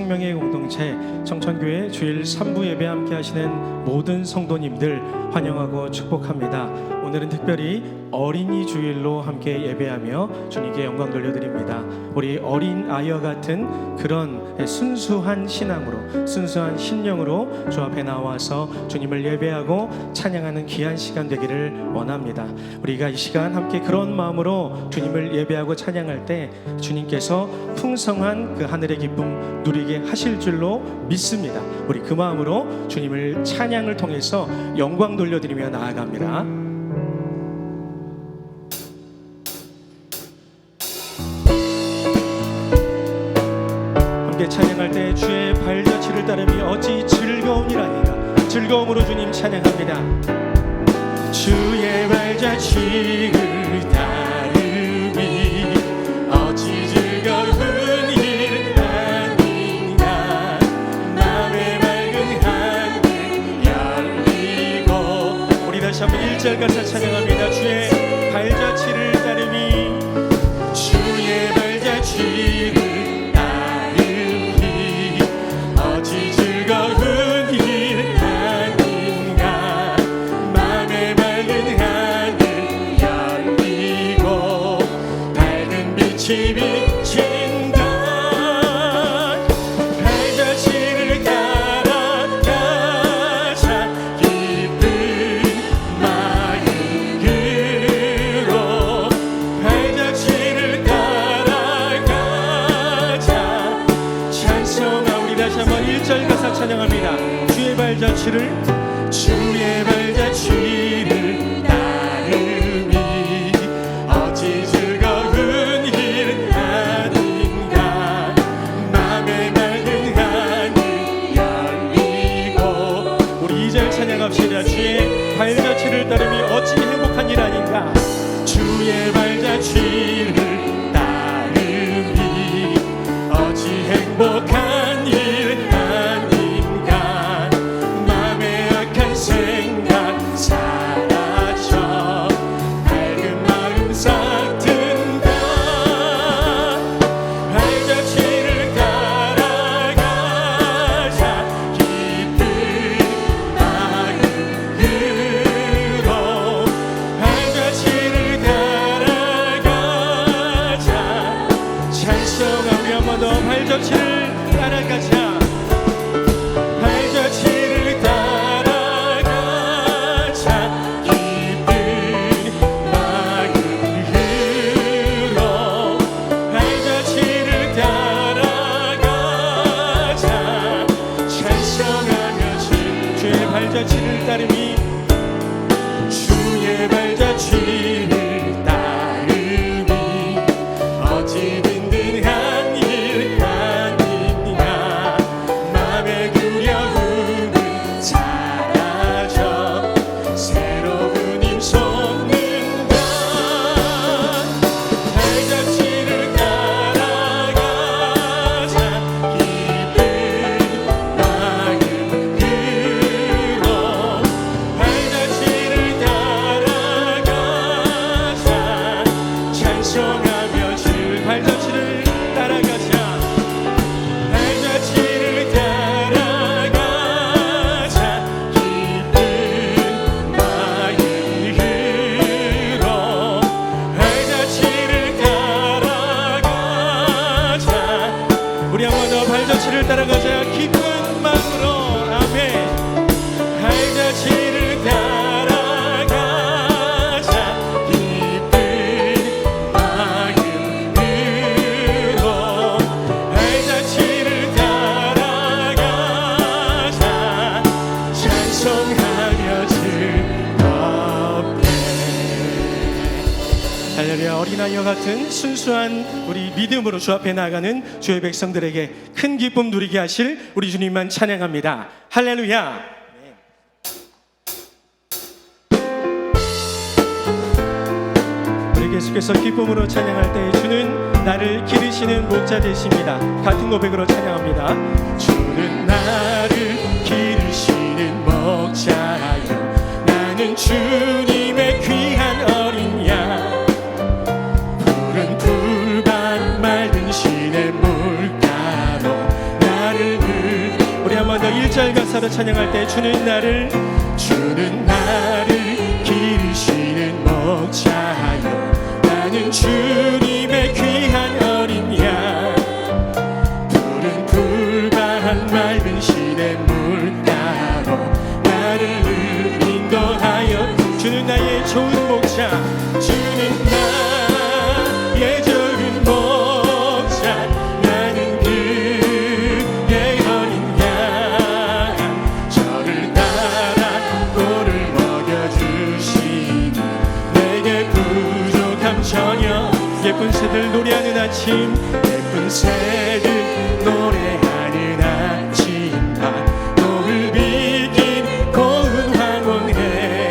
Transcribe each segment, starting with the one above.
생명의 공동체 청천교회 주일 3부 예배 함께 하시는 모든 성도님들 환영하고 축복합니다. 오늘은 특별히 어린이 주일로 함께 예배하며 주님께 영광 돌려드립니다. 우리 어린 아이와 같은 그런 순수한 신앙으로, 순수한 심령으로 주 앞에 나와서 주님을 예배하고 찬양하는 귀한 시간 되기를 원합니다. 우리가 이 시간 함께 그런 마음으로 주님을 예배하고 찬양할 때 주님께서 풍성한 그 하늘의 기쁨 누리게 하실 줄로 믿습니다. 우리 그 마음으로 주님을 찬양을 통해서 영광 돌려드리며 나아갑니다. 함께 찬양할 때 주의 발자취를 따름이 어찌 즐거움이라니까. 즐거움으로 주님 찬양합니다. 주의 발자취를 따름이 어찌 즐거운 일 아닌가. 맘의 맑은 하늘 열리고. 우리 다시 한번 1절 가사 찬양합니다. 주의 발자취를 따름이 주의 발자취를 찬양합니다. 주의 발자취를 따름이 어찌 즐거운 일 아닌가. 맘의 맑은 하늘 열리고. 우리 2절 찬양합시다. 주의 발자취를 따름이 어찌 행복한 일 아닌가. 주의 발자취를 따름이 어찌 행복한 일 발자취를 따라가자. 발자취를 따라가자. 기쁜 마음으로 발자취를 따라가자. 찬송하며 주의 발자취를 따름이 주의 발자취를 따름이 어찌 따라가자. 기쁜 마음으로. 아멘. 발자취를 따라가자. 기쁜 마음으로 발자취를 따라가자. 찬송하며 즐겁게. 할렐루야. 어린아이와 같은 순수한 우리 믿음으로 주 앞에 나아가는 주의 백성들에게 큰 기쁨 누리게 하실 우리 주님만 찬양합니다. 할렐루야. 우리 계속해서 기쁨으로 찬양할 때 주는 나를 기르시는 목자 되십니다. 같은 고백으로 찬양합니다. 주는 나를 기르시는 목자요 나는 주님의 귀한 어린 양. 푸른 풀밭 맑은 시냇 물가로 나를 번 더 1절 가사로 찬양할 때 주는 나를 기르시는 목자여 나는 주님의 귀한 어린 양 푸른 풀밭 맑은 시냇물 따로 나를 인도하여 주는 나의 좋은 목자 주는 나의 좋은 목자 나는 그의 어린 양 저를 따라 꼴을 먹여주시니 내게 부족함 전혀 예쁜 새들 노래하는 아침 예쁜 새들 노래하는 아침 밤을 비긴 고운 황혼에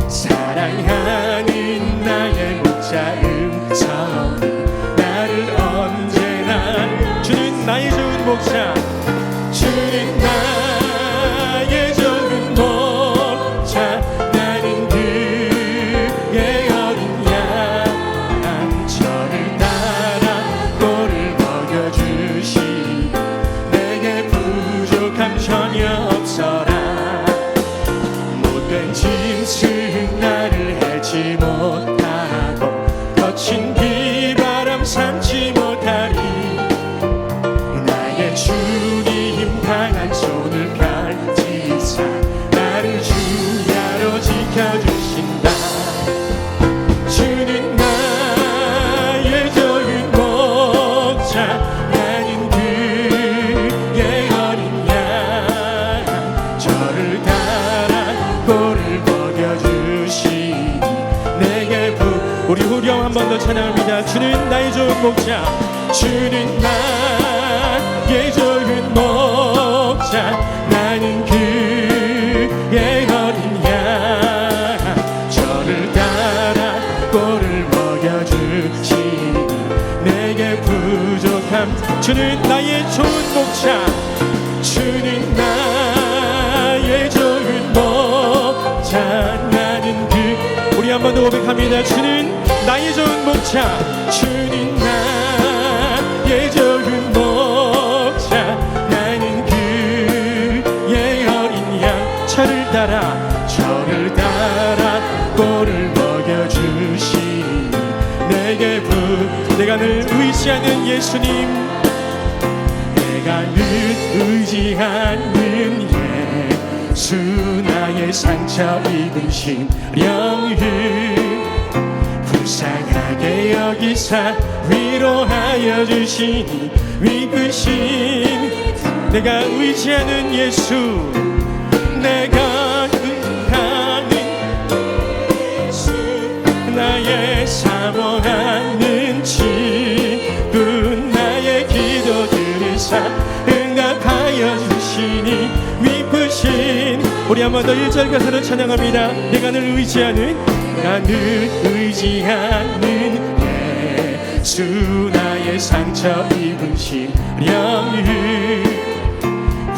사랑하는 나의 목자 음성 나를 언제나 주는 나의 좋은 목자 주는 나의 좋은 목자 나는 그의 어린 양 저를 따라 꼴을 먹여주시 내게 부족함 전혀 없어라 못된 짐승 나를 해치 못하고 거친 비바람 삼지 못하리 나의 주님 강한 손을 펼치사 나를 주야로 지켜주신다 주는 나의 좋은 목자 나는 그의 어린 양 저를 따라 꼴을 먹여주시니 내게 우리 후렴 한 번 더 찬양합니다 주는 나의 좋은 목자 주는 나의 좋은 목자 나는 그의 어린 양 저를 따라 꼴을 먹여주시니 내게 부족함 주는 나의 좋은 목자 주는 나의 좋은 목자 나는 우리 한 번 더 고백합니다 주는 나의 좋은 목자 주는 나의 좋은 목자 나는 그의 어린 양 저를 따라 꼴을 먹여주시니 내게 내가 늘 의지하는 예수님 내가 늘 의지하는 예수 나의 상처 입은 심령을 불쌍하게 여기사 위로하여 주시니 위크신 내가 의지하는 예수 내가 의하는 예수 나의 사모하는 친구 나의 기도들을 응답하여 주시니 위크신 우리 한 번 더 1절 가사로 찬양합니다 내가 늘 의지하는 예수 나의 상처 입은 심령을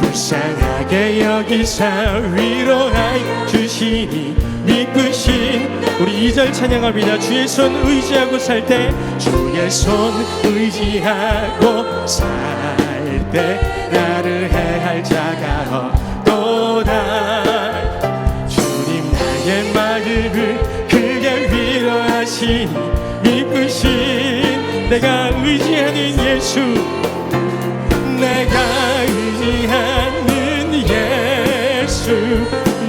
불쌍하게 여기사 위로하여 주시니 믿으신 우리 2절 찬양합니다 주의 손 의지하고 살 때 주의 손 의지하고 살 때 나를 해할 자가 없도다 주님 나의 마음을 크게 위로하시니 믿으신 내가 의지하는 예수 내가 의지하는 예수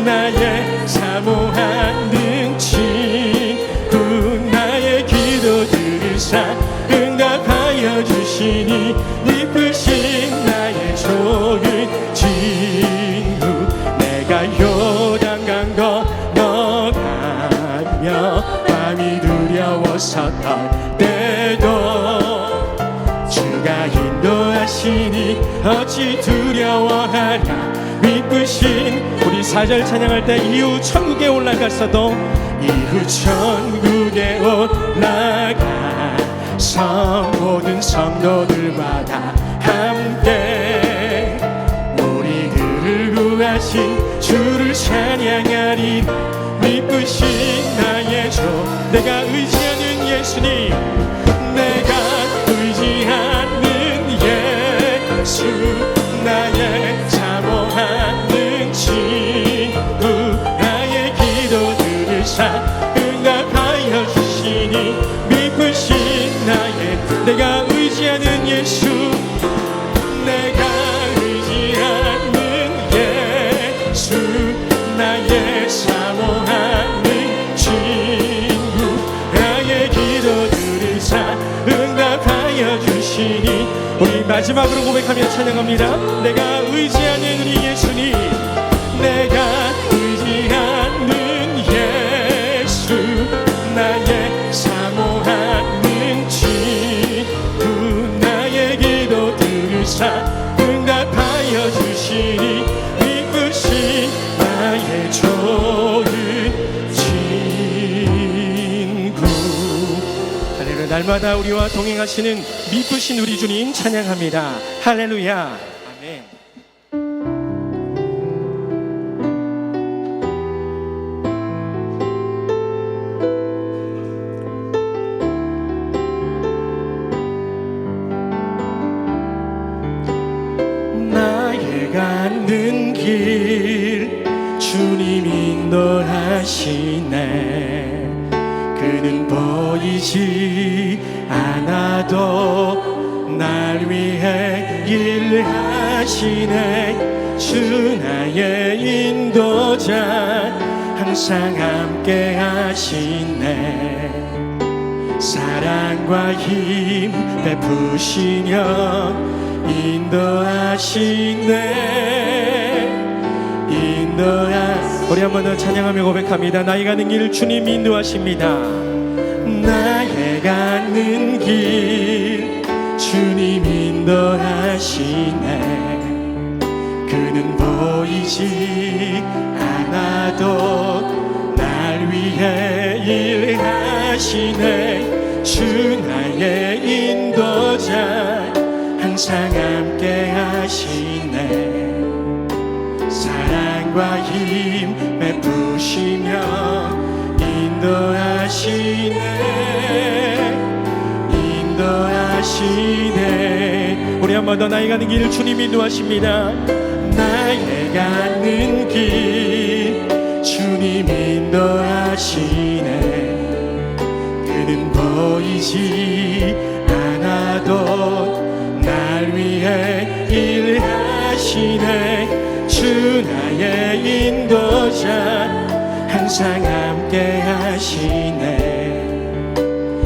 나의 사모하는 친구 나의 기도들을 응답하여 주시니 믿으신 나의 좋은 친구 내가 요단강 건너가며 밤이 두려워서 떨 때도 주가 인도하시니 어찌 두려워하랴 믿으신 우리 4절 찬양할 때 이후 천국에 올라갔어도 이후 천국에 올라가서 모든 성도들과 다 함께 우리들을 구하신 주를 찬양하리 믿으신 나의 주 내가 의지하는 예수님 내가 의지하는 예수 나의 사모하는 친구 나의 기도 들으사 응답하여 주시니 미쁘신 나의 내가 의지하는 예수 내가 의지하는 예수 나의 사모하는 친구 나의 기도 들으사 응답하여 주시니 우리 마지막으로 고백하며 찬양합니다. 내가 의지하는 우리 예수님 내가 의지하는 예수 나의 사모하는 친구 나의 기도 들으사 응답하여 주시니 미쁘신 나의 좋은 친구. 할렐루야. 날마다 우리와 동행하시는 미쁘신 우리 주님 찬양합니다. 할렐루야. 아멘. 나의 가는 길 주님 인도하시네 그는 보이지 않아도 날 위해 일하시네 주 나의 인도자 항상 함께 하시네 사랑과 힘 베푸시며 우리 한 번 더 찬양하며 고백합니다. 나의 가는 길 주님 인도하십니다. 나의 가는 길 주님 인도하시네 그는 보이지 않아도 날 위해 일하시네 주 나의 인도자 항상 함께 하시네 사랑과 힘 베푸시며 인도하시네 우리 한 번 더 나의 가는 길 주님 인도하십니다. 나의 가는 길 주님 인도하시네 그는 보이지 않아도 날 위해 일하시네 주 나의 인도자 항상 함께 하시네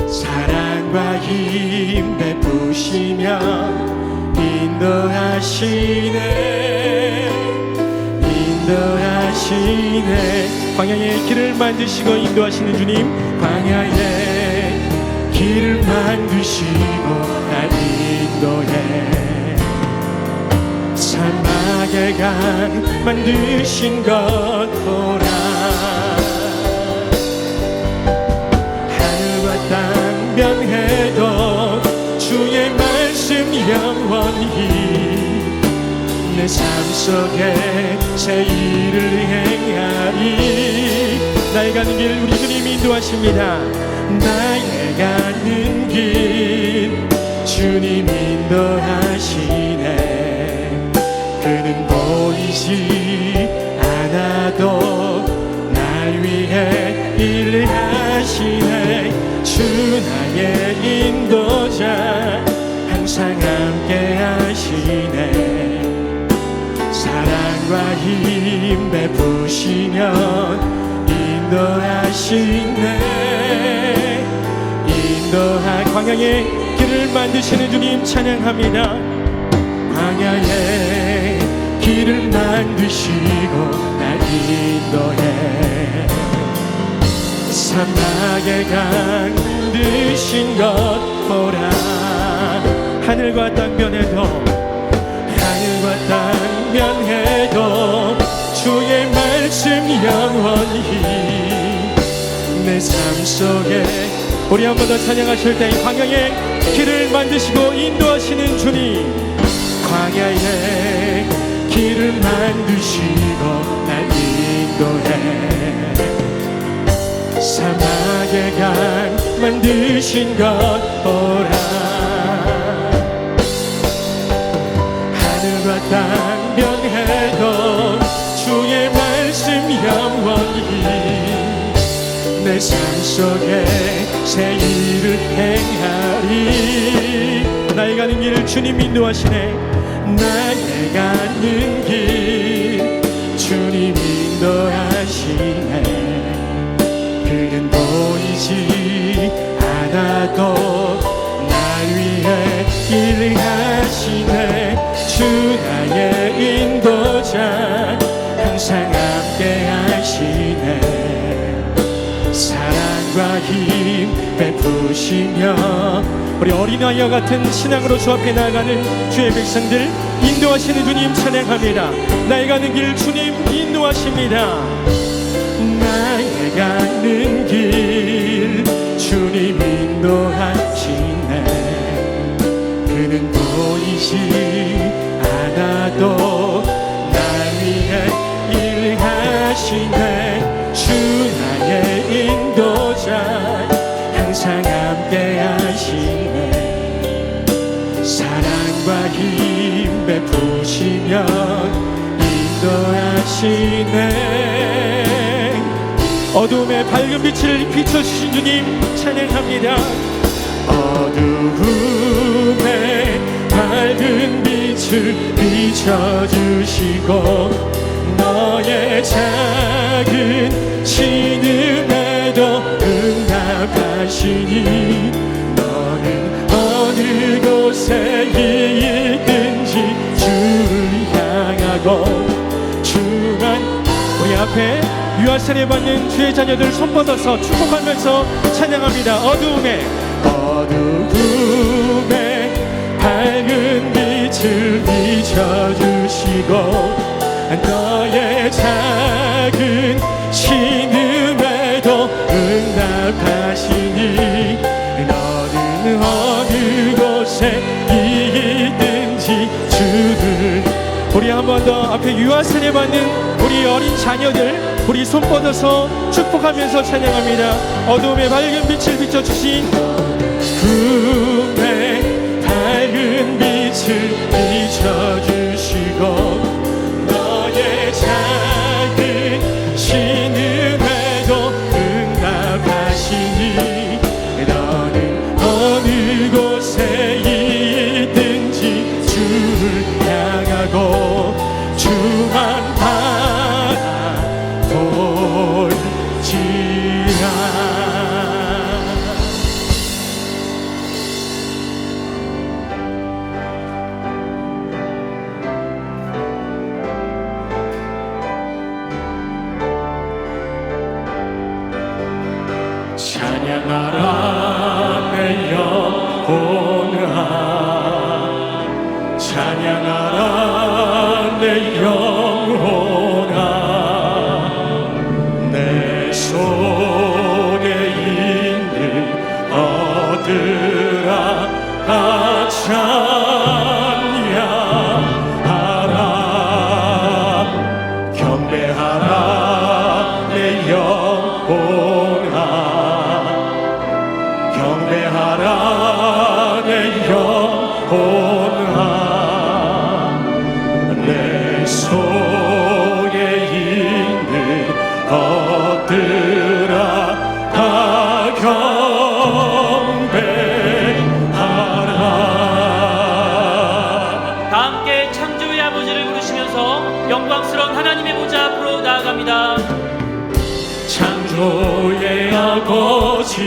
사랑과 힘 베푸시며 인도하시네 광야의 길을 만드시고 인도하시는 주님 광야의 길을 만드시고 날 인도해 사막의 강 만드신 것 보라 하늘과 땅 변해도 주의 말씀 영원히 내 삶 속에 새 일을 행하리 나의 가는 길 우리 주님 인도하십니다. 나의 가는 길 주님 인도하시네 그는 보이지 않아도 날 위해 일하시네 주 나의 인도자 항상 함께 하시네 사랑과 힘 베푸시며 인도하시네 광야의 길을 만드시는 주님 찬양합니다. 광야의 길을 만드시고 날 인도해 사막의 강 만드신 것 보라 하늘과 땅 변해도 주의 말씀 영원히 내 삶 속에 우리 한 번 더 찬양하실 때 광야의 길을 만드시고 인도하시는 주님 광야의 길을 만드시고 날 인도해 사막의 강 만드신 것 보라 하늘과 땅 강변해도 주의 말씀 영원히 내 삶 속에 새 일을 행하리. 나의 가는 길 주님 인도하시네. 나의 가는 길 주님 인도하시네. 그는 보이지 않아도 날 위해 일을 하시네. 주 나의 인도자 항상 함께 하시네. 사랑과 힘 베푸시며 우리 어린아이와 같은 신앙으로 주 앞에 나아가는 주의 백성들 인도하시는 주님 찬양합니다. 나의 가는 길 주님 인도하십니다. 나의 가는 길 주님 인도하시네. 그는 보이지 않아도 날 위해 일하시네. 주 나의 인도자 항상 함께 하시네. 사랑과 힘 베푸시며 인도하시네. 어둠에 밝은 빛을 비춰주신 주님 찬양합니다. 어두움에 밝은 빛을 비춰주시고 너의 작은 신음에도 응답하시니 너는 어느 곳에 있든지 주를 향하고 주만. 우리 앞에 유아세례 받는 주의 자녀들 손 뻗어서 축복하면서 찬양합니다. 어두움에 밝은 빛을 비춰주시고 너의 작은 신음에도 응답하시니 너는 어느 곳에 있든지 주를. 우리 한 번 더 앞에 유아세례 받는 우리 어린 자녀들 우리 손 뻗어서 축복하면서 찬양합니다. 어둠의 밝은 빛을 비춰주신 어둠의 밝은 빛을 비춰주시고 너의 작은 신음에도 응답하시니 너는 어느 곳에 있든지 주를 향하고 주만 바라볼지라. 찬양하라 내 영혼아, 찬양하라 내 영혼아. 내 속에 있는 얻으라 찬양하라. 경배하라 내 영혼아, 경배하라 내 영혼아. 내 속에 있는 것들아 다 경배하라. 다 함께 창조의 아버지를 부르시면서 영광스러운 하나님의 보좌 앞으로 나아갑니다. 창조의 아버지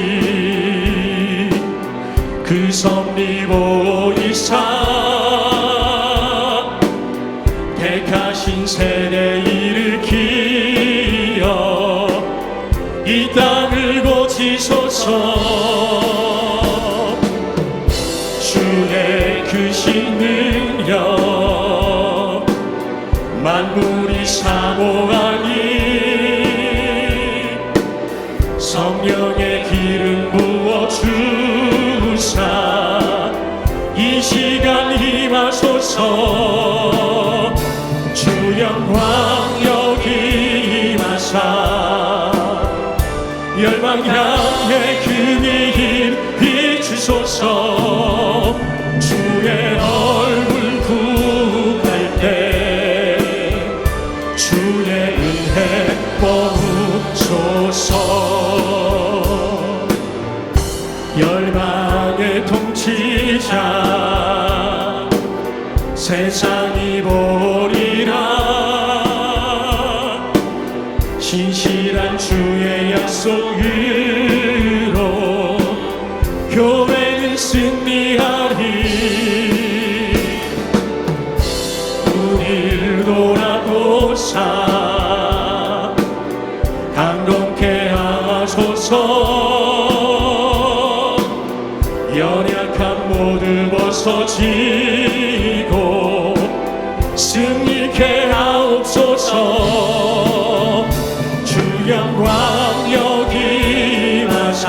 그 섭리 보이사 택하신 세대 일으키어 이 땅을 고치소서. 주의 크신 능력 만물이 사모하니 성령의 기름 부어 주사 이 시간 임하소서. 주 영광 여기 임하사 열방 향해 그의 비추소서. 주의 얼굴 구할 때 많이 보리라. 신실한 주의 약속으로 교회는 승리하리. 우리를 돌아보사 강동케 하소서. 연약한 모두 벗어지고 승리케 하옵소서. 주 영광 여기 임하사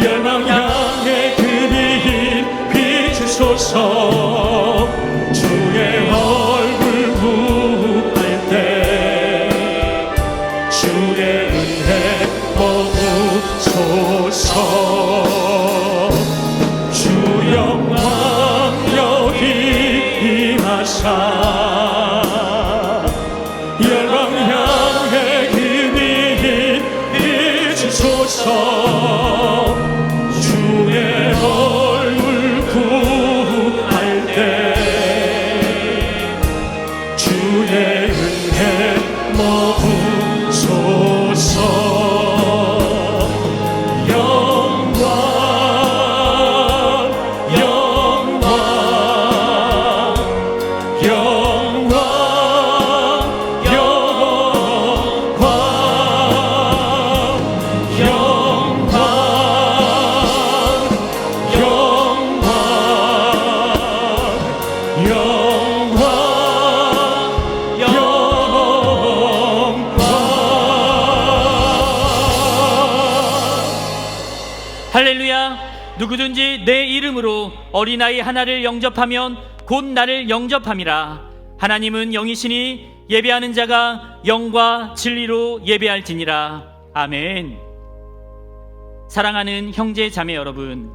열방 향해 그 빛 비추소서. 주의 얼굴 구할 때 주의 은혜 머무소서. 주 영광 여기 임하사 열방 향해 그 빛 비추소서. 주의 얼굴 구할 때 주의 은혜 머무소서. 영광 영광 영광 영광 영광 할렐루야. 누구든지 내 이름으로 어린아이 하나를 영접하면 곧 나를 영접함이라. 하나님은 영이시니 예배하는 자가 영과 진리로 예배할지니라. 아멘. 사랑하는 형제 자매 여러분,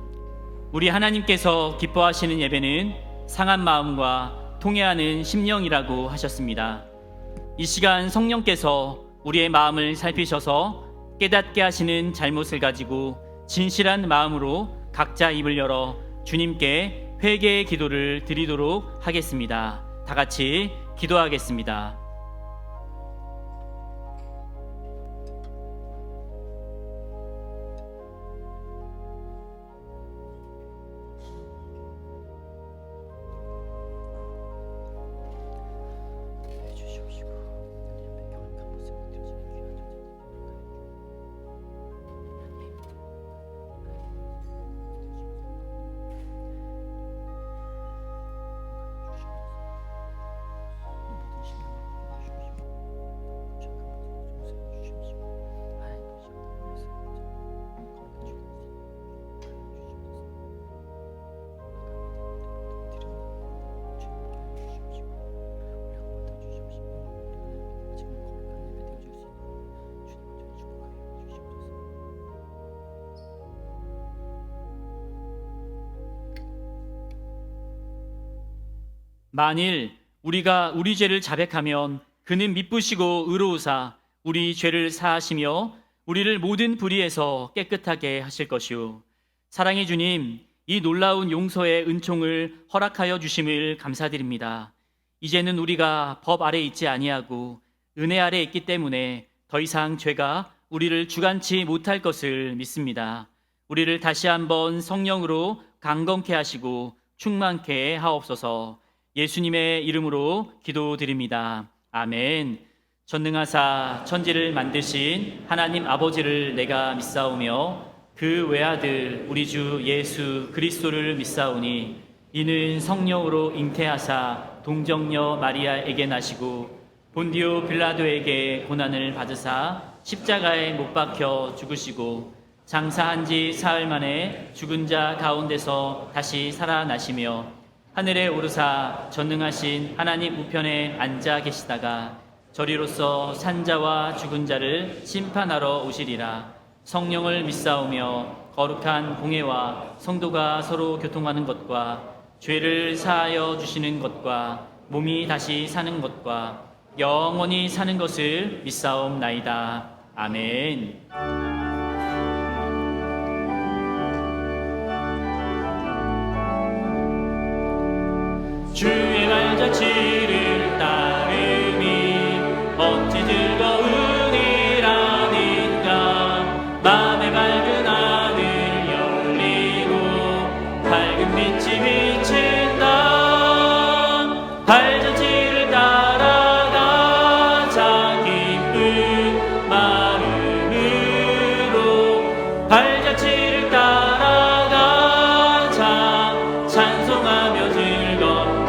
우리 하나님께서 기뻐하시는 예배는 상한 마음과 통회하는 심령이라고 하셨습니다. 이 시간 성령께서 우리의 마음을 살피셔서 깨닫게 하시는 잘못을 가지고 진실한 마음으로 각자 입을 열어 주님께 회개의 기도를 드리도록 하겠습니다. 다 같이 기도하겠습니다. 만일 우리가 우리 죄를 자백하면 그는 미쁘시고 의로우사 우리 죄를 사하시며 우리를 모든 불의에서 깨끗하게 하실 것이요. 사랑의 주님, 이 놀라운 용서의 은총을 허락하여 주심을 감사드립니다. 이제는 우리가 법 아래 있지 아니하고 은혜 아래 있기 때문에 더 이상 죄가 우리를 주관치 못할 것을 믿습니다. 우리를 다시 한번 성령으로 강건케 하시고 충만케 하옵소서. 예수님의 이름으로 기도드립니다. 아멘. 전능하사 천지를 만드신 하나님 아버지를 내가 믿사오며 그 외아들 우리 주 예수 그리스도를 믿사오니 이는 성령으로 잉태하사 동정녀 마리아에게 나시고 본디오 빌라도에게 고난을 받으사 십자가에 못 박혀 죽으시고 장사한 지 사흘 만에 죽은 자 가운데서 다시 살아나시며 하늘에 오르사 전능하신 하나님 우편에 앉아 계시다가 저리로서 산자와 죽은 자를 심판하러 오시리라. 성령을 믿사오며 거룩한 공회와 성도가 서로 교통하는 것과 죄를 사하여 주시는 것과 몸이 다시 사는 것과 영원히 사는 것을 믿사옵나이다. 아멘. 주의 발자취를 따름이 어찌 즐거우니라니까. 맘에 밝은 하늘 열리고 밝은 빛이 비친다. 발자취를 따라가자 기쁜 마음으로. 발자취를 따라가자 찬송하며 즐겁게.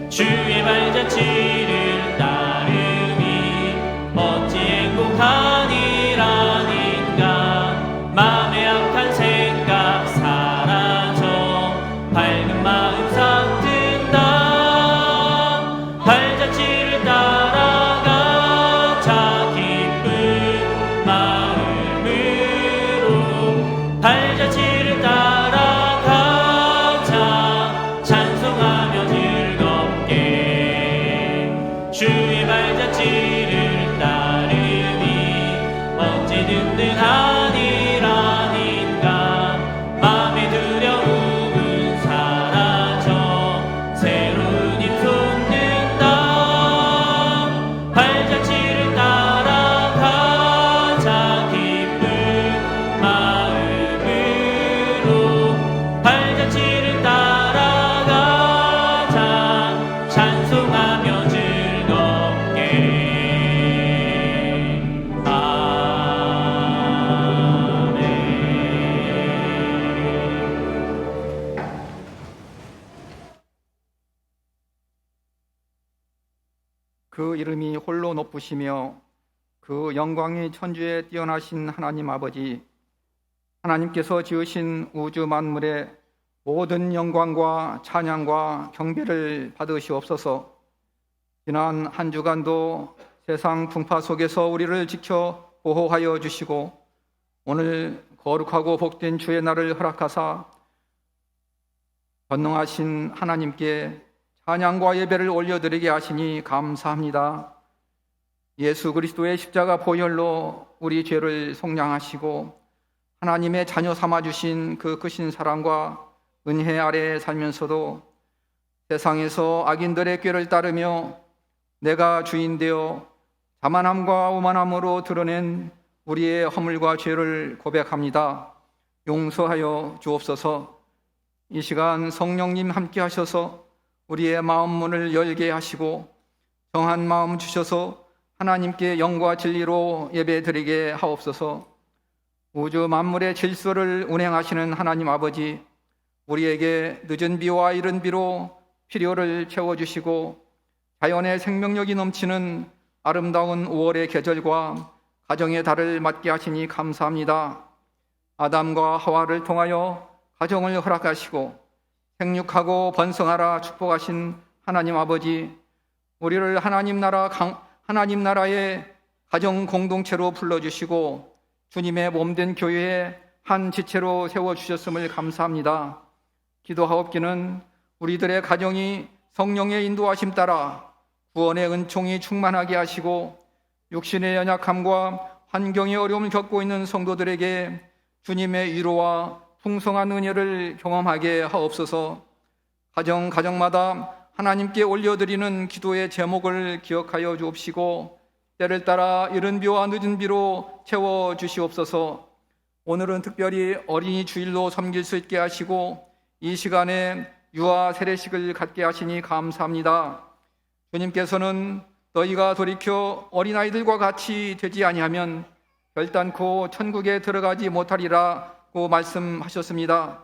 주의 발자취를 따름이 어찌 행복하니라니까. 맘에 악한 생각 사라져 밝은 마음 싹든다. 발자취를 따라가자 기쁜 마음으로. 발자취를 따라가자 찬송하며 즐겁게. 주의 발자취를 따르니 어찌 든든하니라니까. 맘의 두려움은 사라져 새로운 힘 솟는다. 발자취를 따라가자 기쁜 마음으로. 발자취를 따라가자 찬송하며 즐겁게. 아멘. 그 이름이 홀로 높으시며 그 영광이 천주에 뛰어나신 하나님 아버지, 하나님께서 지으신 우주 만물의 모든 영광과 찬양과 경배를 받으시옵소서. 지난 한 주간도 세상 풍파 속에서 우리를 지켜 보호하여 주시고 오늘 거룩하고 복된 주의 날을 허락하사 전능하신 하나님께 찬양과 예배를 올려드리게 하시니 감사합니다. 예수 그리스도의 십자가 보혈로 우리 죄를 속량하시고 하나님의 자녀 삼아주신 그 크신 사랑과 은혜 아래 살면서도 세상에서 악인들의 꾀를 따르며 내가 주인 되어 자만함과 오만함으로 드러낸 우리의 허물과 죄를 고백합니다. 용서하여 주옵소서. 이 시간 성령님 함께 하셔서 우리의 마음 문을 열게 하시고 정한 마음 주셔서 하나님께 영과 진리로 예배드리게 하옵소서. 우주 만물의 질서를 운행하시는 하나님 아버지, 우리에게 늦은 비와 이른 비로 필요를 채워주시고 자연의 생명력이 넘치는 아름다운 5월의 계절과 가정의 달을 맞게 하시니 감사합니다. 아담과 하와를 통하여 가정을 허락하시고 생육하고 번성하라 축복하신 하나님 아버지, 우리를 하나님 나라의 가정 공동체로 불러주시고 주님의 몸된 교회의 한 지체로 세워주셨음을 감사합니다. 기도하옵기는 우리들의 가정이 성령의 인도하심 따라 구원의 은총이 충만하게 하시고 육신의 연약함과 환경의 어려움을 겪고 있는 성도들에게 주님의 위로와 풍성한 은혜를 경험하게 하옵소서. 가정마다 하나님께 올려드리는 기도의 제목을 기억하여 주옵시고 때를 따라 이른 비와 늦은 비로 채워주시옵소서. 오늘은 특별히 어린이 주일로 섬길 수 있게 하시고 이 시간에 유아 세례식을 갖게 하시니 감사합니다. 주님께서는 너희가 돌이켜 어린아이들과 같이 되지 아니하면 결단코 천국에 들어가지 못하리라고 말씀하셨습니다.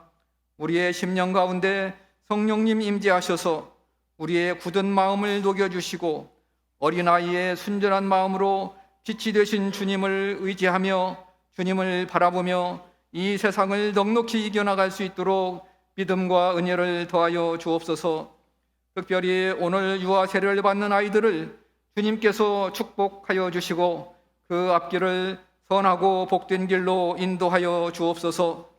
우리의 심령 가운데 성령님 임재하셔서 우리의 굳은 마음을 녹여주시고 어린아이의 순전한 마음으로 빛이 되신 주님을 의지하며 주님을 바라보며 이 세상을 넉넉히 이겨나갈 수 있도록 믿음과 은혜를 더하여 주옵소서. 특별히 오늘 유아 세례를 받는 아이들을 주님께서 축복하여 주시고 그 앞길을 선하고 복된 길로 인도하여 주옵소서.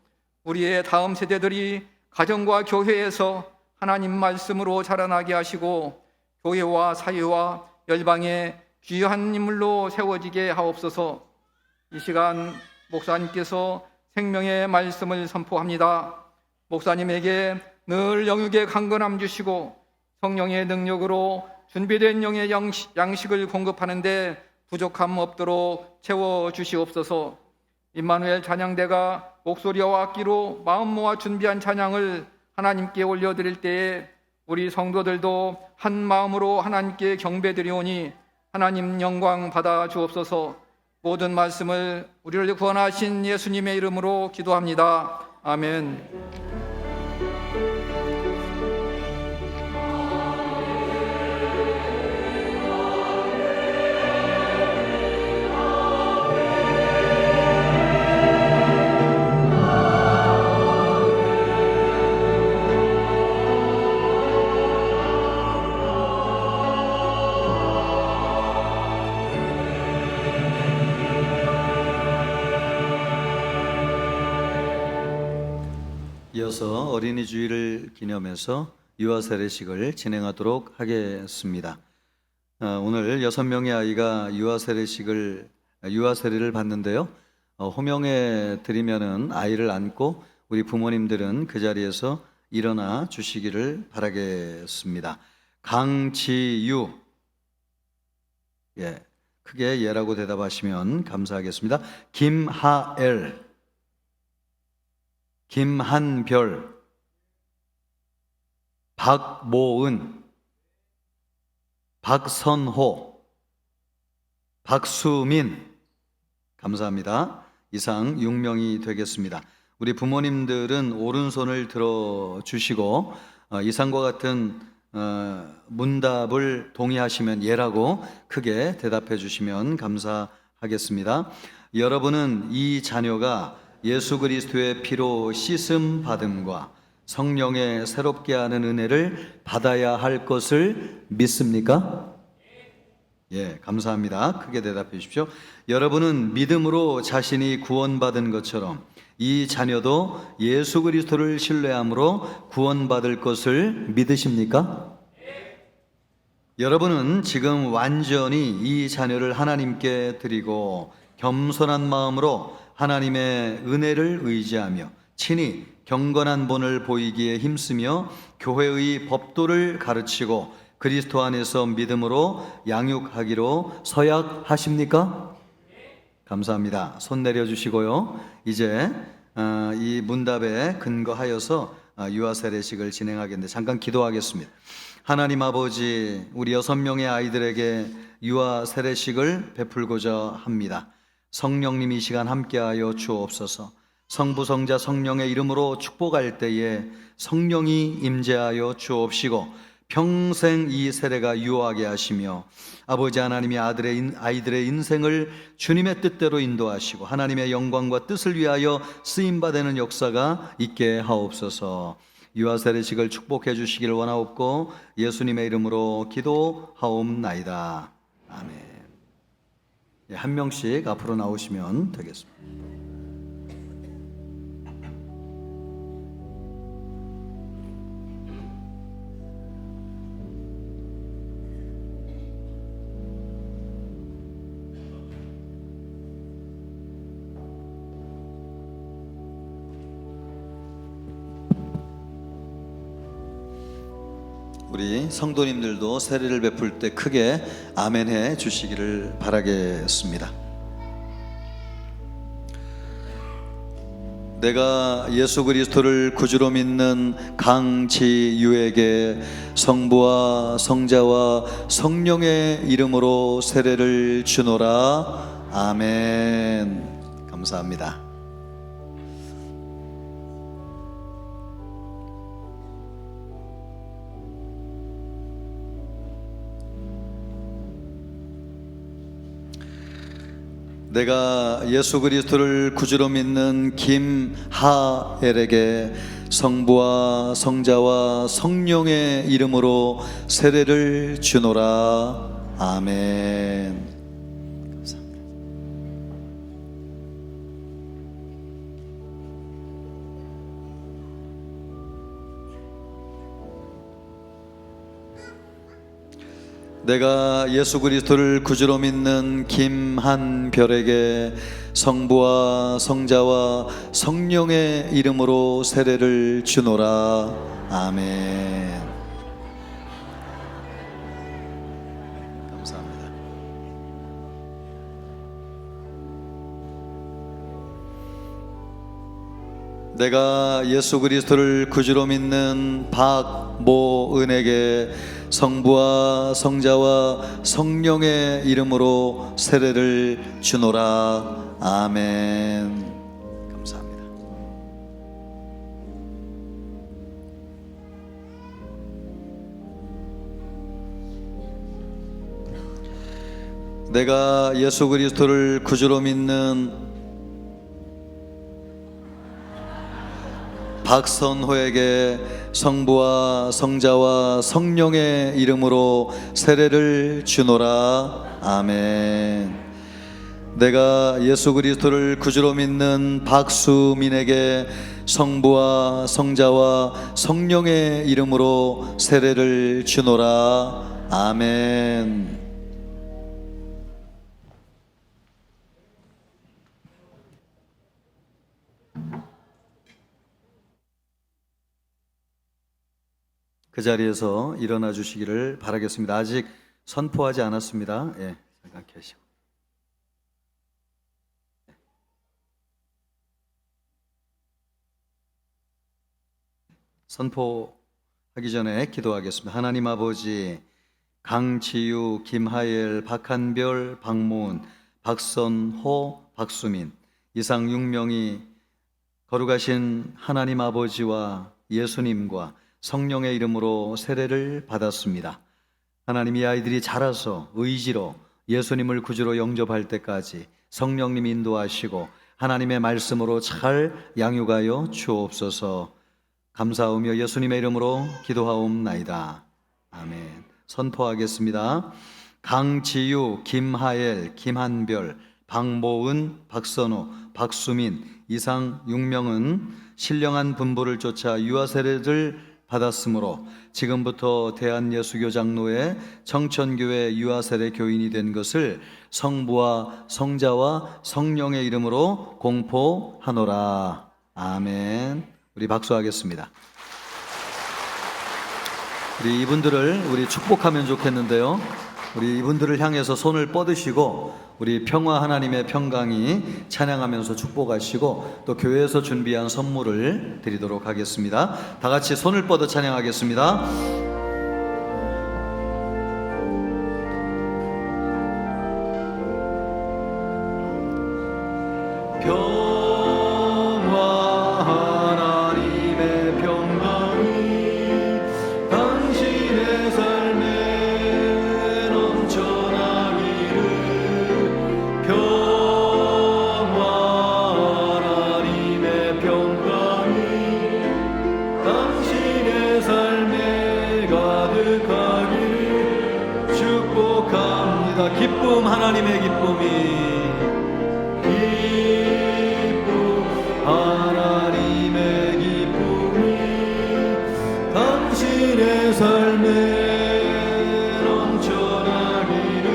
우리의 다음 세대들이 가정과 교회에서 하나님 말씀으로 자라나게 하시고 교회와 사회와 열방의 귀한 인물로 세워지게 하옵소서. 이 시간 목사님께서 생명의 말씀을 선포합니다. 목사님에게 늘 영육의 강건함 주시고 성령의 능력으로 준비된 영의 양식을 공급하는데 부족함 없도록 채워 주시옵소서. 임마누엘 찬양대가 목소리와 악기로 마음 모아 준비한 찬양을 하나님께 올려드릴 때에 우리 성도들도 한 마음으로 하나님께 경배드리오니 하나님 영광 받아 주옵소서. 모든 말씀을 우리를 구원하신 예수님의 이름으로 기도합니다. 아멘. 이어서 어린이 주일을 기념해서 유아 세례식을 진행하도록 하겠습니다. 오늘 6명의 아이가 유아 세례를 받는데요. 호명해 드리면은 아이를 안고 우리 부모님들은 그 자리에서 일어나 주시기를 바라겠습니다. 강지유, 크게 예라고 대답하시면 감사하겠습니다. 김하엘, 김한별, 박모은, 박선호, 박수민, 감사합니다. 이상 6명이 되겠습니다. 우리 부모님들은 오른손을 들어 주시고 이상과 같은 문답을 동의하시면 예라고 크게 대답해 주시면 감사하겠습니다. 여러분은 이 자녀가 예수 그리스도의 피로 씻음 받음과 성령의 새롭게 하는 은혜를 받아야 할 것을 믿습니까? 감사합니다. 크게 대답해 주십시오. 여러분은 믿음으로 자신이 구원받은 것처럼 이 자녀도 예수 그리스도를 신뢰함으로 구원받을 것을 믿으십니까? 여러분은 지금 완전히 이 자녀를 하나님께 드리고 겸손한 마음으로 하나님의 은혜를 의지하며 친히 경건한 본을 보이기에 힘쓰며 교회의 법도를 가르치고 그리스도 안에서 믿음으로 양육하기로 서약하십니까? 감사합니다. 손 내려주시고요. 이제 이 문답에 근거하여서 유아 세례식을 진행하겠는데 잠깐 기도하겠습니다. 하나님 아버지, 우리 6명의 아이들에게 유아 세례식을 베풀고자 합니다. 성령님 이 시간 함께하여 주옵소서. 성부 성자 성령의 이름으로 축복할 때에 성령이 임재하여 주옵시고 평생 이 세례가 유효하게 하시며 아버지 하나님이 아이들의 인생을 주님의 뜻대로 인도하시고 하나님의 영광과 뜻을 위하여 쓰임받는 역사가 있게 하옵소서. 유아 세례식을 축복해 주시길 원하옵고 예수님의 이름으로 기도하옵나이다. 아멘. 한 명씩 앞으로 나오시면 되겠습니다. 우리 성도님들도 세례를 베풀 때 크게 아멘해 주시기를 바라겠습니다. 내가 예수 그리스도를 구주로 믿는 강지유에게 성부와 성자와 성령의 이름으로 세례를 주노라. 아멘. 감사합니다. 내가 예수 그리스도를 구주로 믿는 김하엘에게 성부와 성자와 성령의 이름으로 세례를 주노라. 아멘. 감사합니다. 내가 예수 그리스도를 구주로 믿는 김한별에게 성부와 성자와 성령의 이름으로 세례를 주노라. 아멘. 감사합니다. 내가 예수 그리스도를 구주로 믿는 박모은에게 성부와 성자와 성령의 이름으로 세례를 주노라. 아멘. 감사합니다. 내가 예수 그리스도를 구주로 믿는 박선호에게 성부와 성자와 성령의 이름으로 세례를 주노라. 아멘. 내가 예수 그리스도를 구주로 믿는 박수민에게 성부와 성자와 성령의 이름으로 세례를 주노라. 아멘. 그 자리에서 일어나 주시기를 바라겠습니다. 아직 선포하지 않았습니다. 예, 잠깐 계시고. 선포하기 전에 기도하겠습니다. 하나님 아버지, 강지유, 김하엘, 박한별, 박모은, 박선호, 박수민 이상 6명이 거룩하신 하나님 아버지와 예수님과 성령의 이름으로 세례를 받았습니다. 하나님, 이 아이들이 자라서 의지로 예수님을 구주로 영접할 때까지 성령님 인도하시고 하나님의 말씀으로 잘 양육하여 주옵소서. 감사하며 예수님의 이름으로 기도하옵나이다. 아멘. 선포하겠습니다. 강지유, 김하엘, 김한별, 박모은, 박선호, 박수민 이상 6명은 신령한 분부를 쫓아 유아세례를 받았으므로 지금부터 대한예수교장로회 청천교회 유아세례 교인이 된 것을 성부와 성자와 성령의 이름으로 공포하노라. 아멘. 우리 박수하겠습니다. 우리 이분들을 우리 축복하면 좋겠는데요. 우리 이분들을 향해서 손을 뻗으시고 우리 평화 하나님의 평강이 찬양하면서 축복하시고 또 교회에서 준비한 선물을 드리도록 하겠습니다. 다 같이 손을 뻗어 찬양하겠습니다. 기쁨, 하나님의 기쁨이 하나님의 기쁨이 당신의 삶에 넘쳐나기를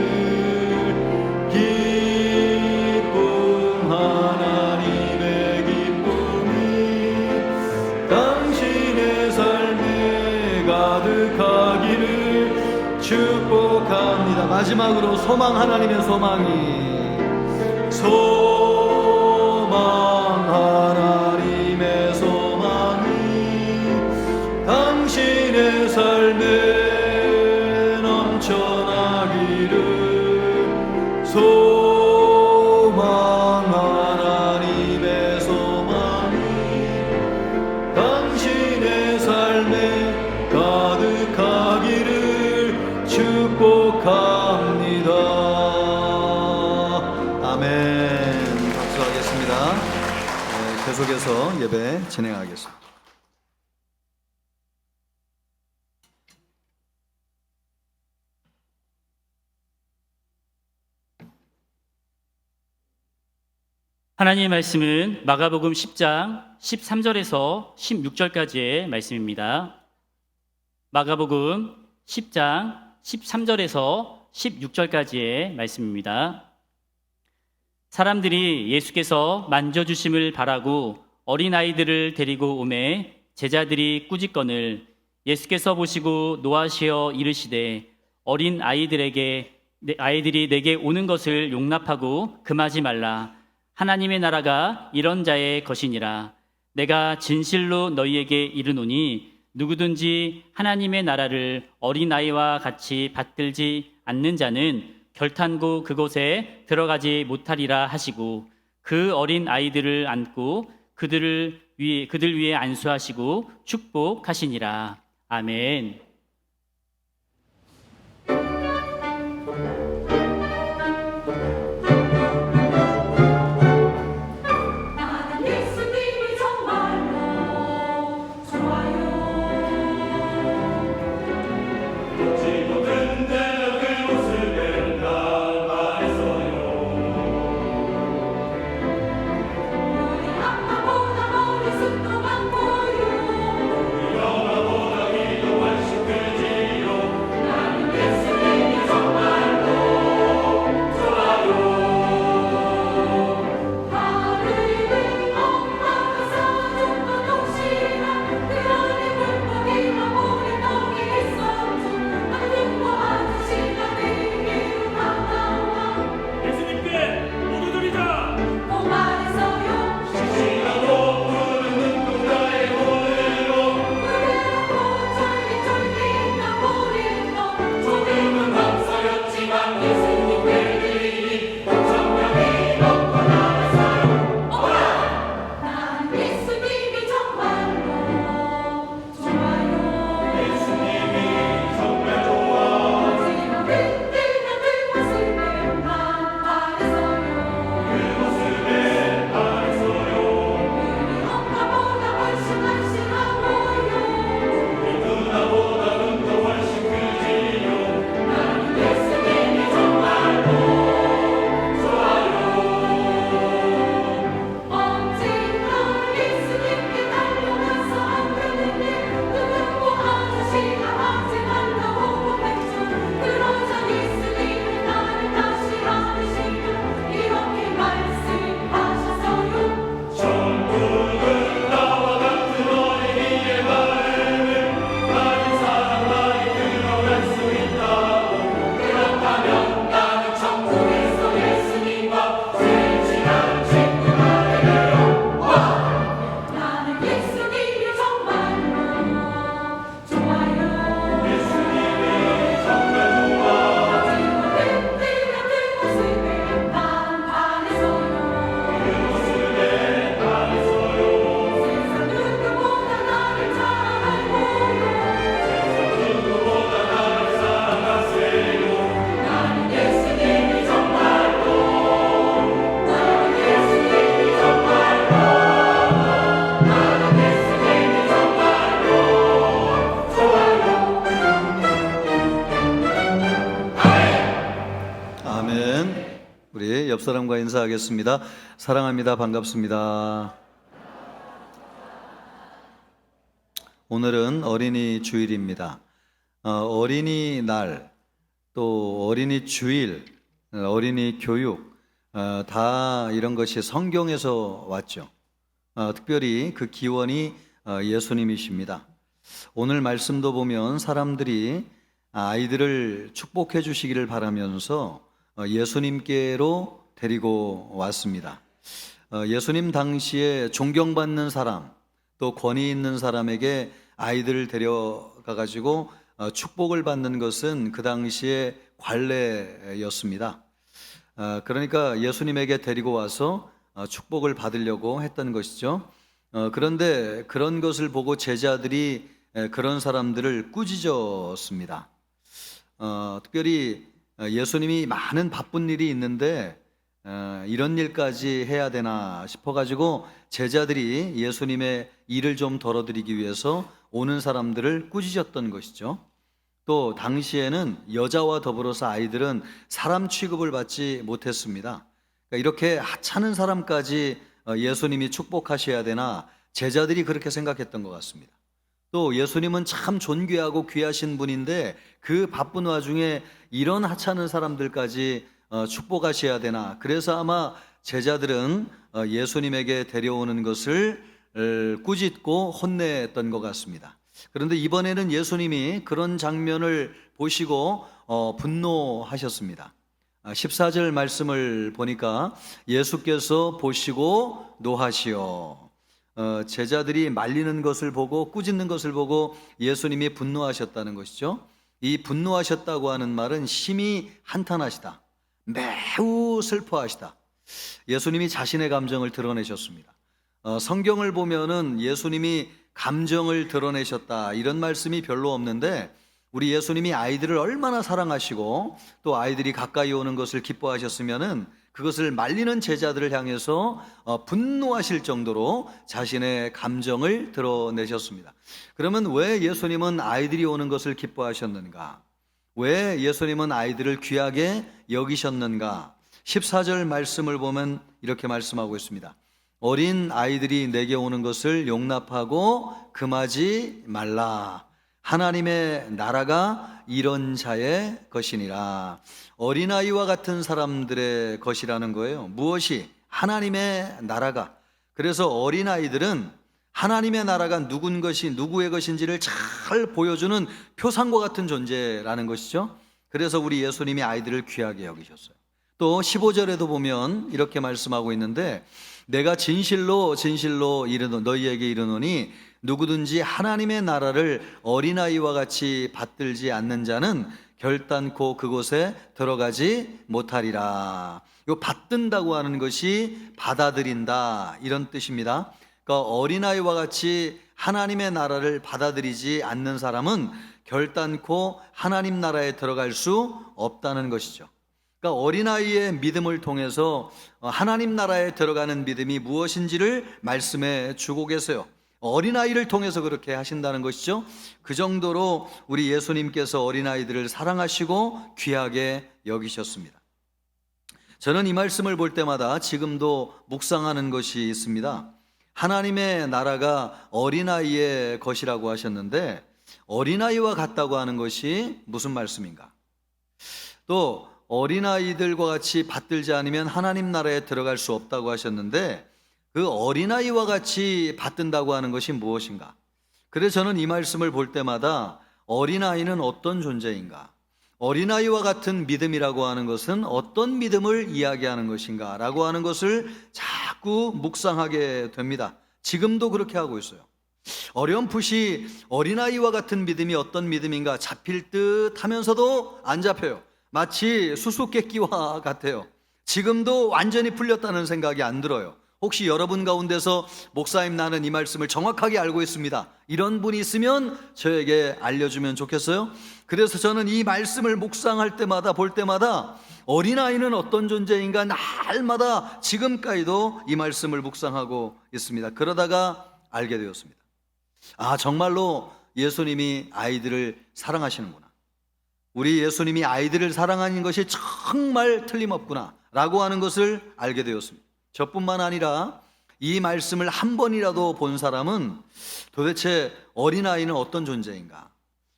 기쁨 하나님의 기쁨이 당신의 삶에 가득하기를 축복합니다. 마지막으로 소망, 하나님의 소망이 하나님의 소망이 당신의 삶에 넘쳐나기를 소망 하나님의 소망이 당신의 삶에 가득하기를 축복합니다. 아멘. 박수하겠습니다. 계속해서 예배 진행하겠습니다. 하나님의 말씀은 마가복음 10장 13절에서 16절까지의 말씀입니다. 마가복음 10장 13절에서 16절까지의 말씀입니다. 사람들이 예수께서 만져주심을 바라고 어린아이들을 데리고 오매 제자들이 꾸짖거늘 예수께서 보시고 노하시어 이르시되 어린 아이들이 내게 오는 것을 용납하고 금하지 말라. 하나님의 나라가 이런 자의 것이니라. 내가 진실로 너희에게 이르노니 누구든지 하나님의 나라를 어린아이와 같이 받들지 않는 자는 결탄고 그곳에 들어가지 못하리라 하시고 그 어린 아이들을 안고 그들 위에 안수하시고 축복하시니라. 아멘. 나는 예수님이 정말로 좋아요. 우리 아빠보다 머리숱도 많고요. 나는 예수님이 정말로 좋아요. 하루는 엄마가 사줬던 옷이랑 그 안에 물고기와 모래떡이 있었죠. 나는 뭐 아저씨가 내게로 다가와 예수님께 모두 드리자. 또 말했어요. 그래놓고 쫄깃쫄깃한 모래떡 조금은 망설였지만 예수님께 드리니 정령이 먹고 나왔어요. 어머나! 나는 예수님이 정말로 좋아요. 예수님이 정말 좋아. 하지만 그때는 그 모습에 난 반했어요. 우리 엄마보다 훨씬 날씬하고요. 나는 예수님이 정말로 좋아요. 언젠가 예수님께 달려가서 안 되는데 누구 아저씨가 하지 말라고 했죠. 그러자 예수님은 나를 다시 안으시며 이렇게 말씀하셨어요. 그렇다면 나는 천국에서 예수님과 제일 친한 친구 되래요. 와! 나는 예수님이 정말로 좋아요. 예수님이 정말 좋아. 하지만 그때는 그 모습에 난 반했어요. 세상 누구보다 나를 잘 알고요. 나는 예수님이 정말로 나는 예수님이 정말로 나는 예수님이 정말로 좋아요. 아멘. 우리 옆 사람과 인사하겠습니다. 사랑합니다. 반갑습니다. 오늘은 어린이 주일입니다. 어린이날, 또 어린이 주일, 어린이 교육, 다 이런 것이 성경에서 왔죠. 특별히 그 기원이 예수님이십니다. 오늘 말씀도 보면 사람들이 아이들을 축복해 주시기를 바라면서 예수님께로 데리고 왔습니다. 예수님 당시에 존경받는 사람, 또 권위 있는 사람에게 아이들을 데려가 가지고 축복을 받는 것은 그 당시에 관례였습니다. 그러니까 예수님에게 데리고 와서 축복을 받으려고 했던 것이죠. 그런데 그런 것을 보고 제자들이 그런 사람들을 꾸짖었습니다. 특별히 예수님이 많은 바쁜 일이 있는데 이런 일까지 해야 되나 싶어가지고 제자들이 예수님의 일을 좀 덜어드리기 위해서 오는 사람들을 꾸짖었던 것이죠. 또 당시에는 여자와 더불어서 아이들은 사람 취급을 받지 못했습니다. 그러니까 이렇게 하찮은 사람까지 예수님이 축복하셔야 되나 제자들이 그렇게 생각했던 것 같습니다. 또 예수님은 참 존귀하고 귀하신 분인데 그 바쁜 와중에 이런 하찮은 사람들까지 축복하셔야 되나. 그래서 아마 제자들은 예수님에게 데려오는 것을 꾸짖고 혼냈던 것 같습니다. 그런데 이번에는 예수님이 그런 장면을 보시고 분노하셨습니다. 14절 말씀을 보니까 예수께서 보시고 노하시어. 제자들이 말리는 것을 보고 꾸짖는 것을 보고 예수님이 분노하셨다는 것이죠. 이 분노하셨다고 하는 말은 심히 한탄하시다, 매우 슬퍼하시다. 예수님이 자신의 감정을 드러내셨습니다. 성경을 보면은 예수님이 감정을 드러내셨다 이런 말씀이 별로 없는데, 우리 예수님이 아이들을 얼마나 사랑하시고 또 아이들이 가까이 오는 것을 기뻐하셨으면은 그것을 말리는 제자들을 향해서 분노하실 정도로 자신의 감정을 드러내셨습니다. 그러면 왜 예수님은 아이들이 오는 것을 기뻐하셨는가? 왜 예수님은 아이들을 귀하게 여기셨는가? 14절 말씀을 보면 이렇게 말씀하고 있습니다. 어린 아이들이 내게 오는 것을 용납하고 금하지 말라. 하나님의 나라가 이런 자의 것이니라. 어린아이와 같은 사람들의 것이라는 거예요. 무엇이? 하나님의 나라가. 그래서 어린아이들은 하나님의 나라가 누구의 것인지를 잘 보여주는 표상과 같은 존재라는 것이죠. 그래서 우리 예수님이 아이들을 귀하게 여기셨어요. 또 15절에도 보면 이렇게 말씀하고 있는데, 내가 진실로 너희에게 이르노니 누구든지 하나님의 나라를 어린아이와 같이 받들지 않는 자는 결단코 그곳에 들어가지 못하리라. 이 받든다고 하는 것이 받아들인다 이런 뜻입니다. 그러니까 어린아이와 같이 하나님의 나라를 받아들이지 않는 사람은 결단코 하나님 나라에 들어갈 수 없다는 것이죠. 그러니까 어린아이의 믿음을 통해서 하나님 나라에 들어가는 믿음이 무엇인지를 말씀해 주고 계세요. 어린아이를 통해서 그렇게 하신다는 것이죠. 그 정도로 우리 예수님께서 어린아이들을 사랑하시고 귀하게 여기셨습니다. 저는 이 말씀을 볼 때마다 지금도 묵상하는 것이 있습니다. 하나님의 나라가 어린아이의 것이라고 하셨는데, 어린아이와 같다고 하는 것이 무슨 말씀인가? 또 어린아이들과 같이 받들지 않으면 하나님 나라에 들어갈 수 없다고 하셨는데, 그 어린아이와 같이 받든다고 하는 것이 무엇인가? 그래서 저는 이 말씀을 볼 때마다 어린아이는 어떤 존재인가? 어린아이와 같은 믿음이라고 하는 것은 어떤 믿음을 이야기하는 것인가? 라고 하는 것을 자꾸 묵상하게 됩니다. 지금도 그렇게 하고 있어요. 어렴풋이 어린아이와 같은 믿음이 어떤 믿음인가 잡힐 듯 하면서도 안 잡혀요. 마치 수수께끼와 같아요. 지금도 완전히 풀렸다는 생각이 안 들어요. 혹시 여러분 가운데서 목사님 나는 이 말씀을 정확하게 알고 있습니다, 이런 분이 있으면 저에게 알려주면 좋겠어요. 그래서 저는 이 말씀을 묵상할 때마다 볼 때마다 어린아이는 어떤 존재인가 날마다 지금까지도 이 말씀을 묵상하고 있습니다. 그러다가 알게 되었습니다. 아, 정말로 예수님이 아이들을 사랑하시는구나. 우리 예수님이 아이들을 사랑하는 것이 정말 틀림없구나 라고 하는 것을 알게 되었습니다. 저뿐만 아니라 이 말씀을 한 번이라도 본 사람은 도대체 어린아이는 어떤 존재인가?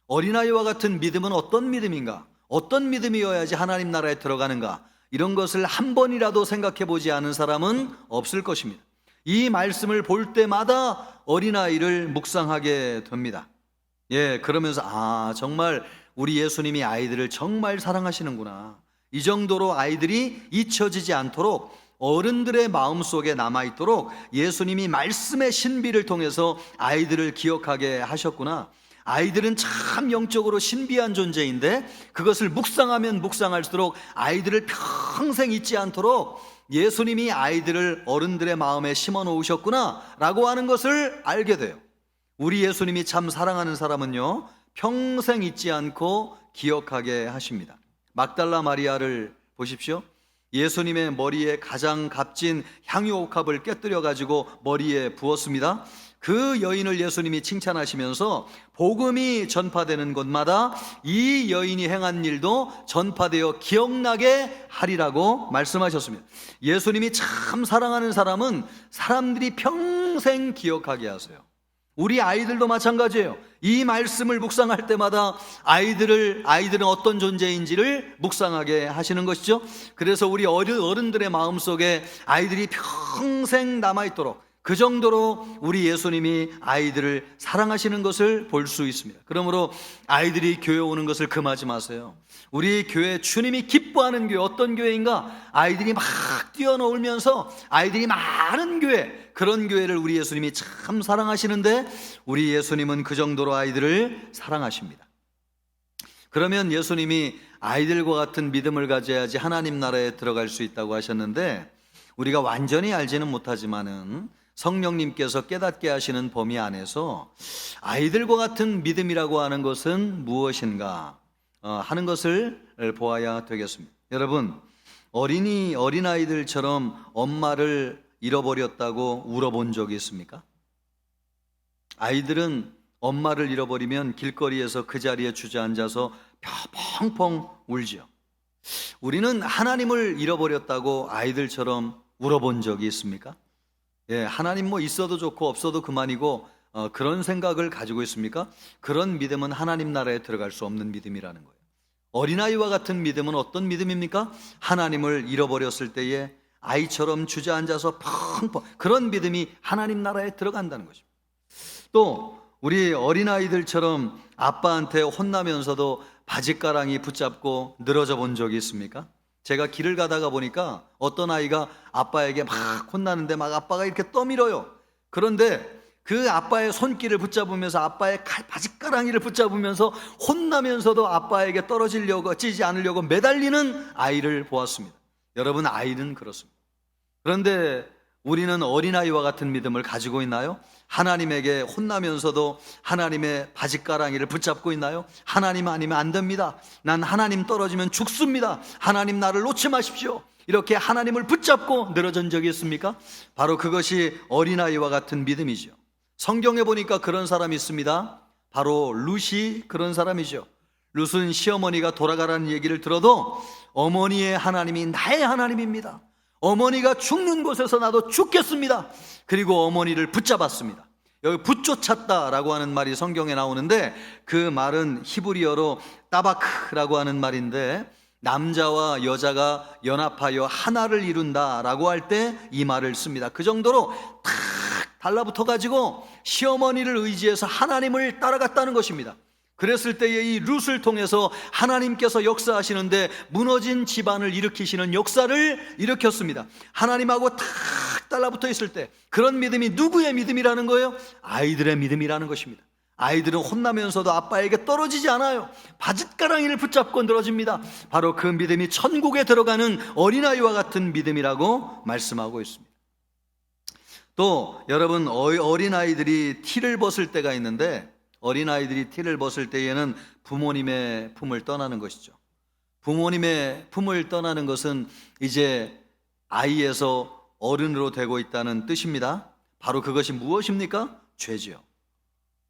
어린아이와 같은 믿음은 어떤 믿음인가? 어떤 믿음이어야지 하나님 나라에 들어가는가? 이런 것을 한 번이라도 생각해 보지 않은 사람은 없을 것입니다. 이 말씀을 볼 때마다 어린아이를 묵상하게 됩니다. 그러면서 정말 우리 예수님이 아이들을 정말 사랑하시는구나. 이 정도로 아이들이 잊혀지지 않도록, 어른들의 마음속에 남아있도록 예수님이 말씀의 신비를 통해서 아이들을 기억하게 하셨구나. 아이들은 참 영적으로 신비한 존재인데 그것을 묵상하면 묵상할수록 아이들을 평생 잊지 않도록 예수님이 아이들을 어른들의 마음에 심어 놓으셨구나 라고 하는 것을 알게 돼요. 우리 예수님이 참 사랑하는 사람은요, 평생 잊지 않고 기억하게 하십니다. 막달라 마리아를 보십시오. 예수님의 머리에 가장 값진 향유옥합을 깨뜨려 가지고 머리에 부었습니다. 그 여인을 예수님이 칭찬하시면서 복음이 전파되는 곳마다 이 여인이 행한 일도 전파되어 기억나게 하리라고 말씀하셨습니다. 예수님이 참 사랑하는 사람은 사람들이 평생 기억하게 하세요. 우리 아이들도 마찬가지예요. 이 말씀을 묵상할 때마다 아이들은 어떤 존재인지를 묵상하게 하시는 것이죠. 그래서 우리 어른들의 마음속에 아이들이 평생 남아있도록, 그 정도로 우리 예수님이 아이들을 사랑하시는 것을 볼 수 있습니다. 그러므로 아이들이 교회 오는 것을 금하지 마세요. 우리 교회, 주님이 기뻐하는 교회, 어떤 교회인가? 아이들이 막 뛰어놀면서 아이들이 많은 교회, 그런 교회를 우리 예수님이 참 사랑하시는데, 우리 예수님은 그 정도로 아이들을 사랑하십니다. 그러면 예수님이 아이들과 같은 믿음을 가져야지 하나님 나라에 들어갈 수 있다고 하셨는데, 우리가 완전히 알지는 못하지만은 성령님께서 깨닫게 하시는 범위 안에서 아이들과 같은 믿음이라고 하는 것은 무엇인가 하는 것을 보아야 되겠습니다. 여러분, 어린아이들처럼 엄마를 잃어버렸다고 울어본 적이 있습니까? 아이들은 엄마를 잃어버리면 길거리에서 그 자리에 주저앉아서 펑펑 울죠. 우리는 하나님을 잃어버렸다고 아이들처럼 울어본 적이 있습니까? 예, 하나님 뭐 있어도 좋고 없어도 그만이고 그런 생각을 가지고 있습니까? 그런 믿음은 하나님 나라에 들어갈 수 없는 믿음이라는 거예요. 어린아이와 같은 믿음은 어떤 믿음입니까? 하나님을 잃어버렸을 때에 아이처럼 주저앉아서 펑펑, 그런 믿음이 하나님 나라에 들어간다는 것입니다. 또 우리 어린아이들처럼 아빠한테 혼나면서도 바짓가랑이 붙잡고 늘어져 본 적이 있습니까? 제가 길을 가다가 보니까 어떤 아이가 아빠에게 막 혼나는데 막 아빠가 이렇게 떠밀어요. 그런데 그 아빠의 손길을 붙잡으면서, 아빠의 바짓가랑이를 붙잡으면서 혼나면서도 아빠에게 떨어지려고, 찌지 않으려고 매달리는 아이를 보았습니다. 여러분, 아이는 그렇습니다. 그런데 우리는 어린아이와 같은 믿음을 가지고 있나요? 하나님에게 혼나면서도 하나님의 바짓가랑이를 붙잡고 있나요? 하나님 아니면 안 됩니다. 난 하나님 떨어지면 죽습니다. 하나님 나를 놓지 마십시오. 이렇게 하나님을 붙잡고 늘어진 적이 있습니까? 바로 그것이 어린아이와 같은 믿음이죠. 성경에 보니까 그런 사람이 있습니다. 바로 룻이 그런 사람이죠. 룻은 시어머니가 돌아가라는 얘기를 들어도 어머니의 하나님이 나의 하나님입니다. 어머니가 죽는 곳에서 나도 죽겠습니다. 그리고 어머니를 붙잡았습니다. 여기 붙쫓았다라고 하는 말이 성경에 나오는데, 그 말은 히브리어로 따바크라고 하는 말인데, 남자와 여자가 연합하여 하나를 이룬다라고 할 때 이 말을 씁니다. 그 정도로 탁 달라붙어 가지고 시어머니를 의지해서 하나님을 따라갔다는 것입니다. 그랬을 때에 이 룻을 통해서 하나님께서 역사하시는데 무너진 집안을 일으키시는 역사를 일으켰습니다. 하나님하고 탁 달라붙어 있을 때, 그런 믿음이 누구의 믿음이라는 거예요? 아이들의 믿음이라는 것입니다. 아이들은 혼나면서도 아빠에게 떨어지지 않아요. 바짓가랑이를 붙잡고 늘어집니다. 바로 그 믿음이 천국에 들어가는 어린아이와 같은 믿음이라고 말씀하고 있습니다. 또 여러분, 어린아이들이 티를 벗을 때가 있는데, 어린아이들이 티를 벗을 때에는 부모님의 품을 떠나는 것이죠. 부모님의 품을 떠나는 것은 이제 아이에서 어른으로 되고 있다는 뜻입니다. 바로 그것이 무엇입니까? 죄지요.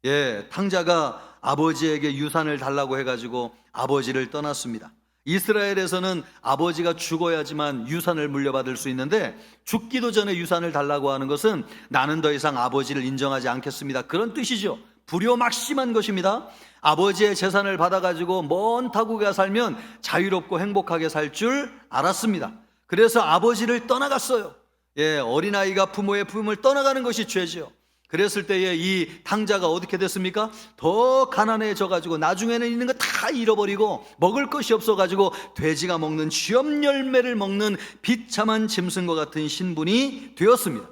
예, 탕자가 아버지에게 유산을 달라고 해가지고 아버지를 떠났습니다. 이스라엘에서는 아버지가 죽어야지만 유산을 물려받을 수 있는데, 죽기도 전에 유산을 달라고 하는 것은 나는 더 이상 아버지를 인정하지 않겠습니다, 그런 뜻이죠. 불효막심한 것입니다. 아버지의 재산을 받아가지고 먼 타국에 살면 자유롭고 행복하게 살 줄 알았습니다. 그래서 아버지를 떠나갔어요. 예, 어린아이가 부모의 품을 떠나가는 것이 죄죠. 그랬을 때에 이 탕자가 어떻게 됐습니까? 더 가난해져가지고 나중에는 있는 거 다 잃어버리고 먹을 것이 없어가지고 돼지가 먹는 쥐엄 열매를 먹는 비참한 짐승과 같은 신분이 되었습니다.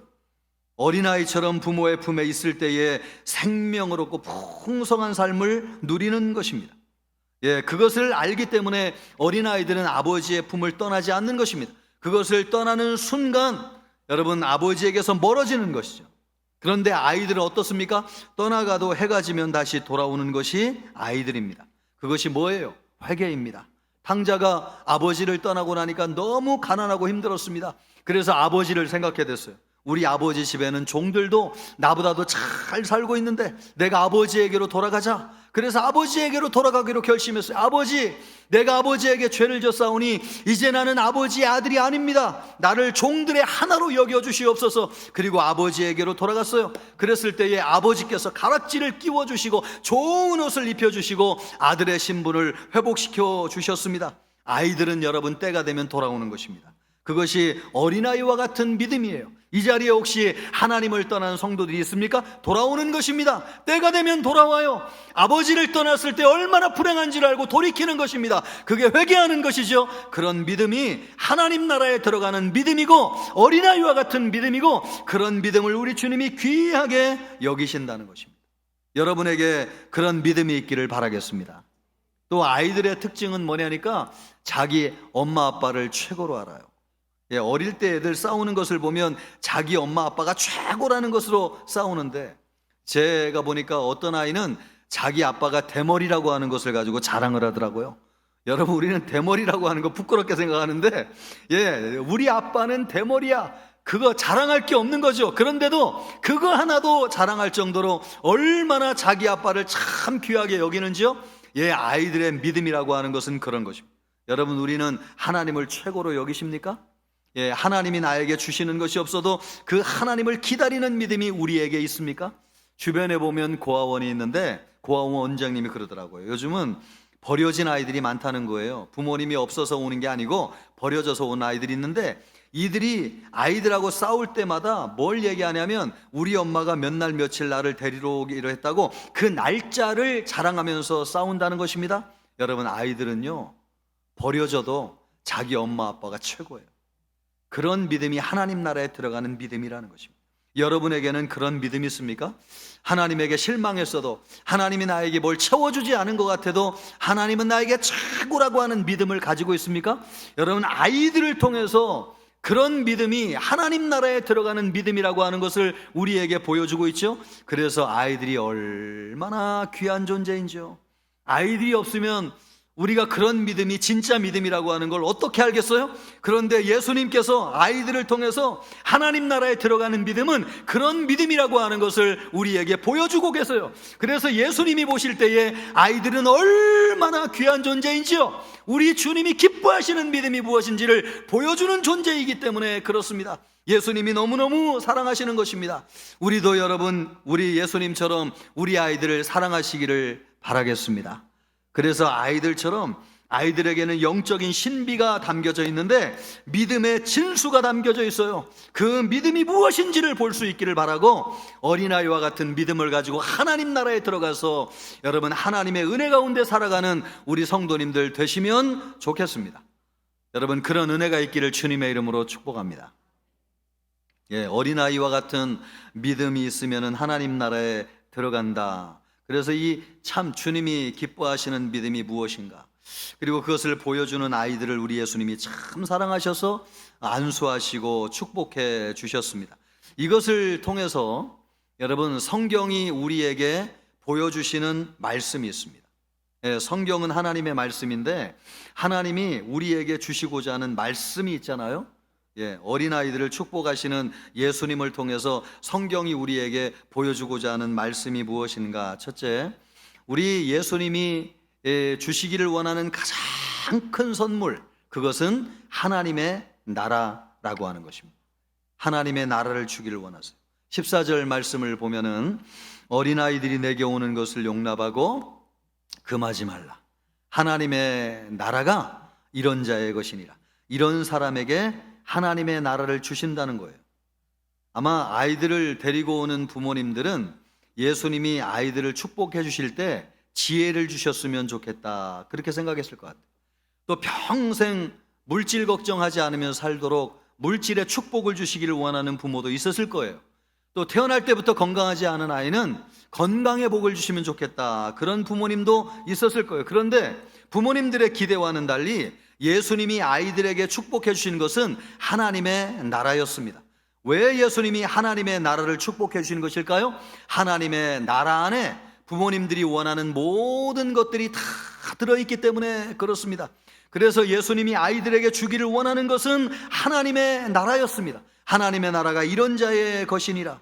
어린아이처럼 부모의 품에 있을 때에 생명을 얻고 풍성한 삶을 누리는 것입니다. 예, 그것을 알기 때문에 어린아이들은 아버지의 품을 떠나지 않는 것입니다. 그것을 떠나는 순간 여러분, 아버지에게서 멀어지는 것이죠. 그런데 아이들은 어떻습니까? 떠나가도 해가 지면 다시 돌아오는 것이 아이들입니다. 그것이 뭐예요? 회개입니다. 탕자가 아버지를 떠나고 나니까 너무 가난하고 힘들었습니다. 그래서 아버지를 생각해 됐어요. 우리 아버지 집에는 종들도 나보다도 잘 살고 있는데 내가 아버지에게로 돌아가자. 그래서 아버지에게로 돌아가기로 결심했어요. 아버지, 내가 아버지에게 죄를 졌사오니 이제 나는 아버지의 아들이 아닙니다. 나를 종들의 하나로 여겨주시옵소서. 그리고 아버지에게로 돌아갔어요. 그랬을 때에 아버지께서 가락지를 끼워주시고 좋은 옷을 입혀주시고 아들의 신분을 회복시켜 주셨습니다. 아이들은 여러분 때가 되면 돌아오는 것입니다. 그것이 어린아이와 같은 믿음이에요. 이 자리에 혹시 하나님을 떠난 성도들이 있습니까? 돌아오는 것입니다. 때가 되면 돌아와요. 아버지를 떠났을 때 얼마나 불행한지를 알고 돌이키는 것입니다. 그게 회개하는 것이죠. 그런 믿음이 하나님 나라에 들어가는 믿음이고 어린아이와 같은 믿음이고 그런 믿음을 우리 주님이 귀하게 여기신다는 것입니다. 여러분에게 그런 믿음이 있기를 바라겠습니다. 또 아이들의 특징은 뭐냐니까 자기 엄마 아빠를 최고로 알아요. 어릴 때 애들 싸우는 것을 보면 자기 엄마 아빠가 최고라는 것으로 싸우는데 제가 보니까 어떤 아이는 자기 아빠가 대머리라고 하는 것을 가지고 자랑을 하더라고요. 여러분, 우리는 대머리라고 하는 거 부끄럽게 생각하는데 우리 아빠는 대머리야. 그거 자랑할 게 없는 거죠. 그런데도 그거 하나도 자랑할 정도로 얼마나 자기 아빠를 참 귀하게 여기는지요. 아이들의 믿음이라고 하는 것은 그런 것입니다. 여러분, 우리는 하나님을 최고로 여기십니까? 하나님이 나에게 주시는 것이 없어도 그 하나님을 기다리는 믿음이 우리에게 있습니까? 주변에 보면 고아원이 있는데 고아원 원장님이 그러더라고요. 요즘은 버려진 아이들이 많다는 거예요. 부모님이 없어서 오는 게 아니고 버려져서 온 아이들이 있는데 이들이 아이들하고 싸울 때마다 뭘 얘기하냐면 우리 엄마가 몇 날 며칠 나를 데리러 오기로 했다고 그 날짜를 자랑하면서 싸운다는 것입니다. 여러분, 아이들은요 버려져도 자기 엄마 아빠가 최고예요. 그런 믿음이 하나님 나라에 들어가는 믿음이라는 것입니다. 여러분에게는 그런 믿음이 있습니까? 하나님에게 실망했어도 하나님이 나에게 뭘 채워주지 않은 것 같아도 하나님은 나에게 최고라고 하는 믿음을 가지고 있습니까? 여러분, 아이들을 통해서 그런 믿음이 하나님 나라에 들어가는 믿음이라고 하는 것을 우리에게 보여주고 있죠. 그래서 아이들이 얼마나 귀한 존재인지요. 아이들이 없으면 우리가 그런 믿음이 진짜 믿음이라고 하는 걸 어떻게 알겠어요? 그런데 예수님께서 아이들을 통해서 하나님 나라에 들어가는 믿음은 그런 믿음이라고 하는 것을 우리에게 보여주고 계세요. 그래서 예수님이 보실 때에 아이들은 얼마나 귀한 존재인지요, 우리 주님이 기뻐하시는 믿음이 무엇인지를 보여주는 존재이기 때문에 그렇습니다. 예수님이 너무너무 사랑하시는 것입니다. 우리도 여러분, 우리 예수님처럼 우리 아이들을 사랑하시기를 바라겠습니다. 그래서 아이들에게는 영적인 신비가 담겨져 있는데 믿음의 진수가 담겨져 있어요. 그 믿음이 무엇인지를 볼 수 있기를 바라고 어린아이와 같은 믿음을 가지고 하나님 나라에 들어가서 여러분 하나님의 은혜 가운데 살아가는 우리 성도님들 되시면 좋겠습니다. 여러분, 그런 은혜가 있기를 주님의 이름으로 축복합니다. 어린아이와 같은 믿음이 있으면 하나님 나라에 들어간다. 그래서 이 참 주님이 기뻐하시는 믿음이 무엇인가, 그리고 그것을 보여주는 아이들을 우리 예수님이 참 사랑하셔서 안수하시고 축복해 주셨습니다. 이것을 통해서 여러분 성경이 우리에게 보여주시는 말씀이 있습니다. 성경은 하나님의 말씀인데 하나님이 우리에게 주시고자 하는 말씀이 있잖아요. 어린아이들을 축복하시는 예수님을 통해서 성경이 우리에게 보여주고자 하는 말씀이 무엇인가? 첫째, 우리 예수님이 주시기를 원하는 가장 큰 선물, 그것은 하나님의 나라라고 하는 것입니다. 하나님의 나라를 주기를 원하세요. 14절 말씀을 보면은 어린아이들이 내게 오는 것을 용납하고 금하지 말라. 하나님의 나라가 이런 자의 것이니라. 이런 사람에게 하나님의 나라를 주신다는 거예요. 아마 아이들을 데리고 오는 부모님들은 예수님이 아이들을 축복해 주실 때 지혜를 주셨으면 좋겠다, 그렇게 생각했을 것 같아요. 또 평생 물질 걱정하지 않으며 살도록 물질의 축복을 주시기를 원하는 부모도 있었을 거예요. 또 태어날 때부터 건강하지 않은 아이는 건강의 복을 주시면 좋겠다, 그런 부모님도 있었을 거예요. 그런데 부모님들의 기대와는 달리 예수님이 아이들에게 축복해 주신 것은 하나님의 나라였습니다. 왜 예수님이 하나님의 나라를 축복해 주시는 것일까요? 하나님의 나라 안에 부모님들이 원하는 모든 것들이 다 들어있기 때문에 그렇습니다. 그래서 예수님이 아이들에게 주기를 원하는 것은 하나님의 나라였습니다. 하나님의 나라가 이런 자의 것이니라.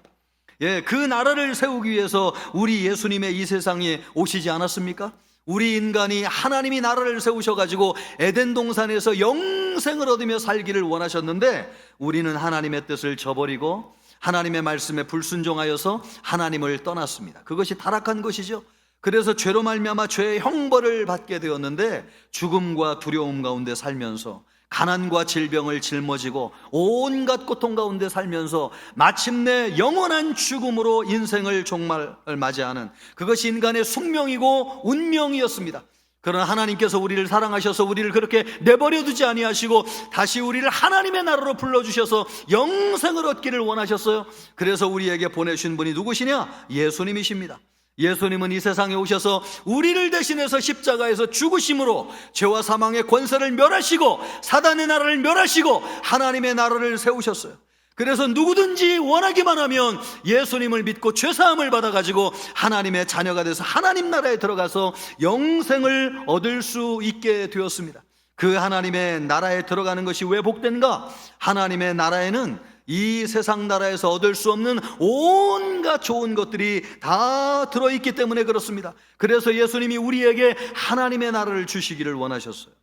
그 나라를 세우기 위해서 우리 예수님의 이 세상에 오시지 않았습니까? 우리 인간이 하나님이 나라를 세우셔가지고 에덴 동산에서 영생을 얻으며 살기를 원하셨는데 우리는 하나님의 뜻을 저버리고 하나님의 말씀에 불순종하여서 하나님을 떠났습니다. 그것이 타락한 것이죠. 그래서 죄로 말미암아 죄의 형벌을 받게 되었는데 죽음과 두려움 가운데 살면서 가난과 질병을 짊어지고 온갖 고통 가운데 살면서 마침내 영원한 죽음으로 인생을 종말을 맞이하는 그것이 인간의 숙명이고 운명이었습니다. 그러나 하나님께서 우리를 사랑하셔서 우리를 그렇게 내버려 두지 아니하시고 다시 우리를 하나님의 나라로 불러주셔서 영생을 얻기를 원하셨어요. 그래서 우리에게 보내신 분이 누구시냐? 예수님이십니다. 예수님은 이 세상에 오셔서 우리를 대신해서 십자가에서 죽으심으로 죄와 사망의 권세를 멸하시고 사단의 나라를 멸하시고 하나님의 나라를 세우셨어요. 그래서 누구든지 원하기만 하면 예수님을 믿고 죄사함을 받아가지고 하나님의 자녀가 돼서 하나님 나라에 들어가서 영생을 얻을 수 있게 되었습니다. 그 하나님의 나라에 들어가는 것이 왜 복된가? 하나님의 나라에는 이 세상 나라에서 얻을 수 없는 온갖 좋은 것들이 다 들어있기 때문에 그렇습니다. 그래서 예수님이 우리에게 하나님의 나라를 주시기를 원하셨어요.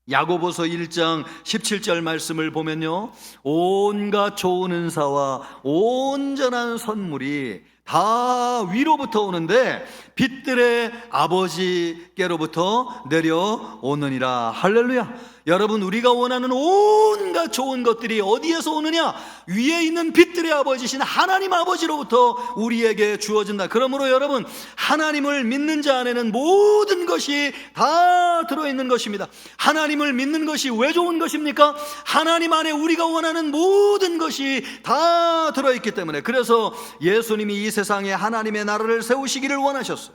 야고보서 1장 17절 말씀을 보면요, 온갖 좋은 은사와 온전한 선물이 다 위로부터 오는데 빛들의 아버지께로부터 내려오느니라. 할렐루야. 여러분, 우리가 원하는 온갖 좋은 것들이 어디에서 오느냐? 위에 있는 빛들의 아버지신 하나님 아버지로부터 우리에게 주어진다. 그러므로 여러분, 하나님을 믿는 자 안에는 모든 것이 다 들어있는 것입니다. 하나님을 믿는 것이 왜 좋은 것입니까? 하나님 안에 우리가 원하는 모든 것이 다 들어있기 때문에. 그래서 예수님이 이 세상에 하나님의 나라를 세우시기를 원하셨어요.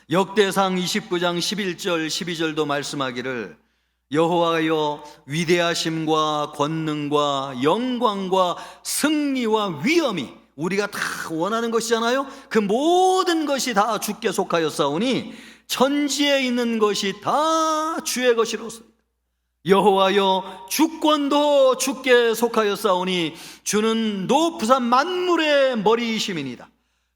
역대상 29장 11절 12절도 말씀하기를 여호와여 위대하심과 권능과 영광과 승리와 위엄이 우리가 다 원하는 것이잖아요. 그 모든 것이 다 주께 속하였사오니 천지에 있는 것이 다 주의 것이로소이다. 여호와여 주권도 주께 속하였사오니 주는 높으산 만물의 머리이심이니이다.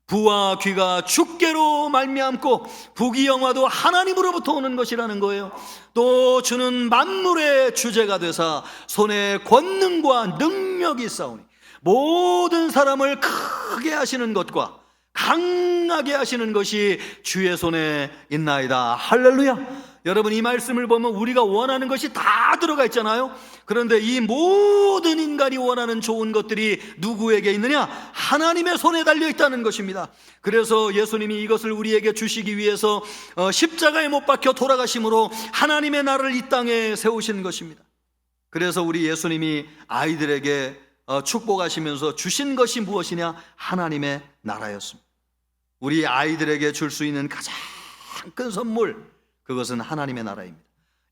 부와 귀가 주께로 말미암고 부귀영화도 하나님으로부터 오는 것이라는 거예요. 또 주는 만물의 주제가 되사 손에 권능과 능력이 있사오니 모든 사람을 크게 하시는 것과 강하게 하시는 것이 주의 손에 있나이다. 할렐루야. 여러분, 이 말씀을 보면 우리가 원하는 것이 다 들어가 있잖아요. 그런데 이 모든 인간이 원하는 좋은 것들이 누구에게 있느냐? 하나님의 손에 달려 있다는 것입니다. 그래서 예수님이 이것을 우리에게 주시기 위해서 십자가에 못 박혀 돌아가심으로 하나님의 나라를 이 땅에 세우신 것입니다. 그래서 우리 예수님이 아이들에게 축복하시면서 주신 것이 무엇이냐? 하나님의 나라였습니다. 우리 아이들에게 줄 수 있는 가장 큰 선물, 그것은 하나님의 나라입니다.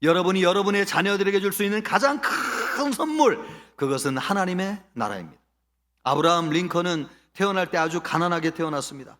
여러분이 여러분의 자녀들에게 줄 수 있는 가장 큰 선물, 그것은 하나님의 나라입니다. 아브라함 링컨은 태어날 때 아주 가난하게 태어났습니다.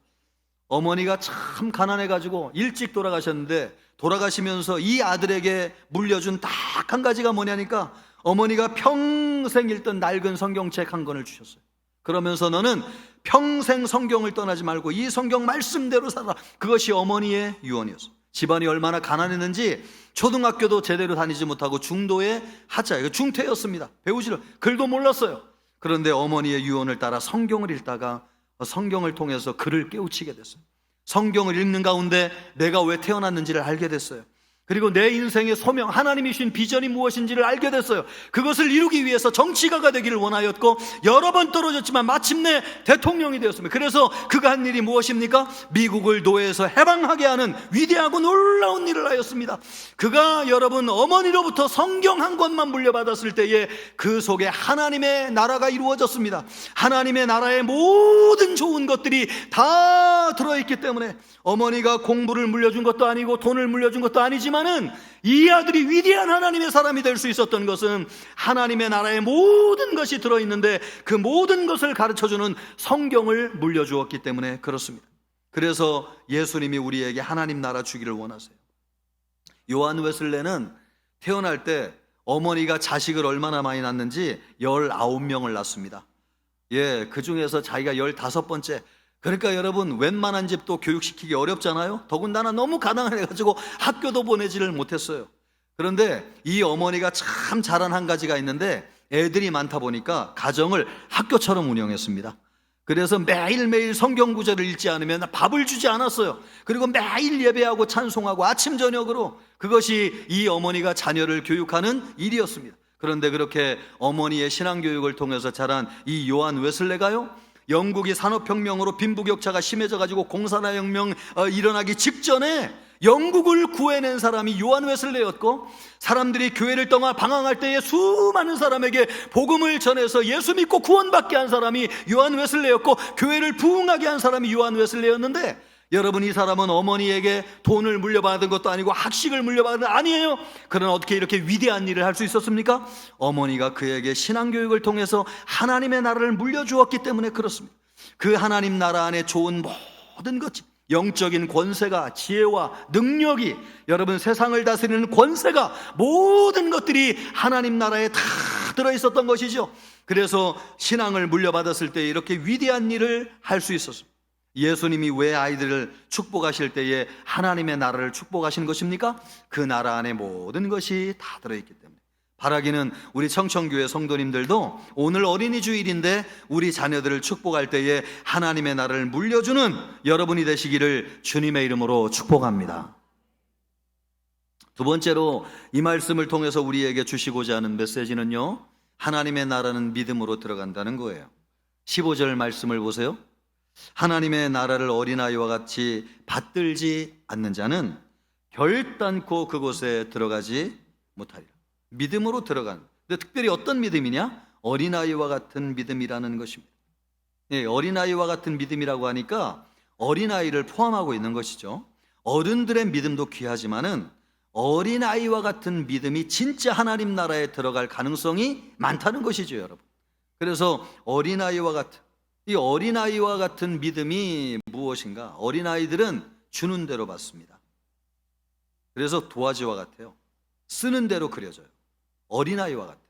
어머니가 참 가난해가지고 일찍 돌아가셨는데 돌아가시면서 이 아들에게 물려준 딱 한 가지가 뭐냐니까 어머니가 평생 읽던 낡은 성경책 한 권을 주셨어요. 그러면서 너는 평생 성경을 떠나지 말고 이 성경 말씀대로 살아. 그것이 어머니의 유언이었어요. 집안이 얼마나 가난했는지 초등학교도 제대로 다니지 못하고 중도의 하자, 중퇴였습니다. 배우지를 글도 몰랐어요. 그런데 어머니의 유언을 따라 성경을 읽다가 성경을 통해서 그를 깨우치게 됐어요. 성경을 읽는 가운데 내가 왜 태어났는지를 알게 됐어요. 그리고 내 인생의 소명, 하나님이 주신 비전이 무엇인지를 알게 됐어요. 그것을 이루기 위해서 정치가가 되기를 원하였고 여러 번 떨어졌지만 마침내 대통령이 되었습니다. 그래서 그가 한 일이 무엇입니까? 미국을 노예에서 해방하게 하는 위대하고 놀라운 일을 하였습니다. 그가 여러분 어머니로부터 성경 한 권만 물려받았을 때에 그 속에 하나님의 나라가 이루어졌습니다. 하나님의 나라의 모든 좋은 것들이 다 들어있기 때문에 어머니가 공부를 물려준 것도 아니고 돈을 물려준 것도 아니지만은 이 아들이 위대한 하나님의 사람이 될 수 있었던 것은 하나님의 나라의 모든 것이 들어있는데 그 모든 것을 가르쳐주는 성경을 물려주었기 때문에 그렇습니다. 그래서 예수님이 우리에게 하나님 나라 주기를 원하세요. 요한 웨슬레는 태어날 때 어머니가 자식을 얼마나 많이 낳는지 19명을 낳습니다. 예, 그 중에서 자기가 15번째. 그러니까 여러분, 웬만한 집도 교육시키기 어렵잖아요. 더군다나 너무 가난해가지고 학교도 보내지를 못했어요. 그런데 이 어머니가 참 잘한 한 가지가 있는데, 애들이 많다 보니까 가정을 학교처럼 운영했습니다. 그래서 매일매일 성경 구절을 읽지 않으면 밥을 주지 않았어요. 그리고 매일 예배하고 찬송하고 아침 저녁으로, 그것이 이 어머니가 자녀를 교육하는 일이었습니다. 그런데 그렇게 어머니의 신앙교육을 통해서 자란 이 요한 웨슬레가요, 영국이 산업혁명으로 빈부격차가 심해져가지고 공산화혁명 일어나기 직전에 영국을 구해낸 사람이 요한 웨슬레였고, 사람들이 교회를 떠나 방황할 때에 수많은 사람에게 복음을 전해서 예수 믿고 구원받게 한 사람이 요한 웨슬레였고, 교회를 부흥하게 한 사람이 요한 웨슬레였는데, 여러분, 이 사람은 어머니에게 돈을 물려받은 것도 아니고 학식을 물려받은 것도 아니에요. 그러나 어떻게 이렇게 위대한 일을 할 수 있었습니까? 어머니가 그에게 신앙교육을 통해서 하나님의 나라를 물려주었기 때문에 그렇습니다. 그 하나님 나라 안에 좋은 모든 것이, 영적인 권세가, 지혜와 능력이, 여러분 세상을 다스리는 권세가, 모든 것들이 하나님 나라에 다 들어있었던 것이죠. 그래서 신앙을 물려받았을 때 이렇게 위대한 일을 할 수 있었습니다. 예수님이 왜 아이들을 축복하실 때에 하나님의 나라를 축복하신 것입니까? 그 나라 안에 모든 것이 다 들어있기 때문에. 바라기는 우리 청천교회 성도님들도 오늘 어린이 주일인데 우리 자녀들을 축복할 때에 하나님의 나라를 물려주는 여러분이 되시기를 주님의 이름으로 축복합니다. 두 번째로 이 말씀을 통해서 우리에게 주시고자 하는 메시지는요, 하나님의 나라는 믿음으로 들어간다는 거예요. 15절 말씀을 보세요. 하나님의 나라를 어린아이와 같이 받들지 않는 자는 결단코 그곳에 들어가지 못하리라. 믿음으로 들어간. 근데 특별히 어떤 믿음이냐? 어린아이와 같은 믿음이라는 것입니다. 예, 어린아이와 같은 믿음이라고 하니까 어린아이를 포함하고 있는 것이죠. 어른들의 믿음도 귀하지만은 어린아이와 같은 믿음이 진짜 하나님 나라에 들어갈 가능성이 많다는 것이죠, 여러분. 그래서 어린아이와 같은, 이 어린아이와 같은 믿음이 무엇인가? 어린아이들은 주는 대로 받습니다. 그래서 도화지와 같아요. 쓰는 대로 그려져요. 어린아이와 같아요.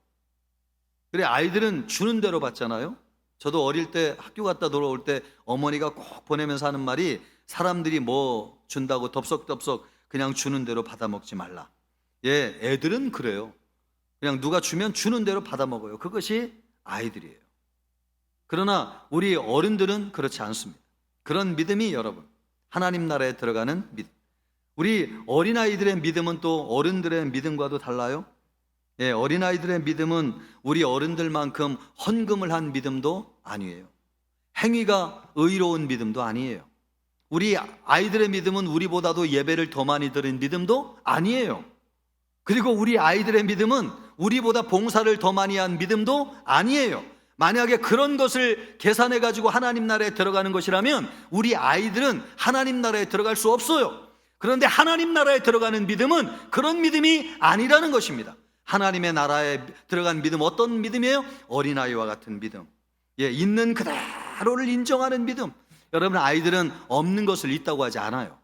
그래, 아이들은 주는 대로 받잖아요. 저도 어릴 때 학교 갔다 돌아올 때 어머니가 꼭 보내면서 하는 말이, 사람들이 뭐 준다고 덥석덥석 그냥 주는 대로 받아 먹지 말라. 예, 애들은 그래요. 그냥 누가 주면 주는 대로 받아 먹어요. 그것이 아이들이에요. 그러나 우리 어른들은 그렇지 않습니다. 그런 믿음이 여러분, 하나님 나라에 들어가는 믿음. 우리 어린아이들의 믿음은 또 어른들의 믿음과도 달라요. 예, 어린아이들의 믿음은 우리 어른들만큼 헌금을 한 믿음도 아니에요. 행위가 의로운 믿음도 아니에요. 우리 아이들의 믿음은 우리보다도 예배를 더 많이 드린 믿음도 아니에요. 그리고 우리 아이들의 믿음은 우리보다 봉사를 더 많이 한 믿음도 아니에요. 만약에 그런 것을 계산해 가지고 하나님 나라에 들어가는 것이라면 우리 아이들은 하나님 나라에 들어갈 수 없어요. 그런데 하나님 나라에 들어가는 믿음은 그런 믿음이 아니라는 것입니다. 하나님의 나라에 들어간 믿음, 어떤 믿음이에요? 어린아이와 같은 믿음. 예, 있는 그대로를 인정하는 믿음. 여러분, 아이들은 없는 것을 있다고 하지 않아요.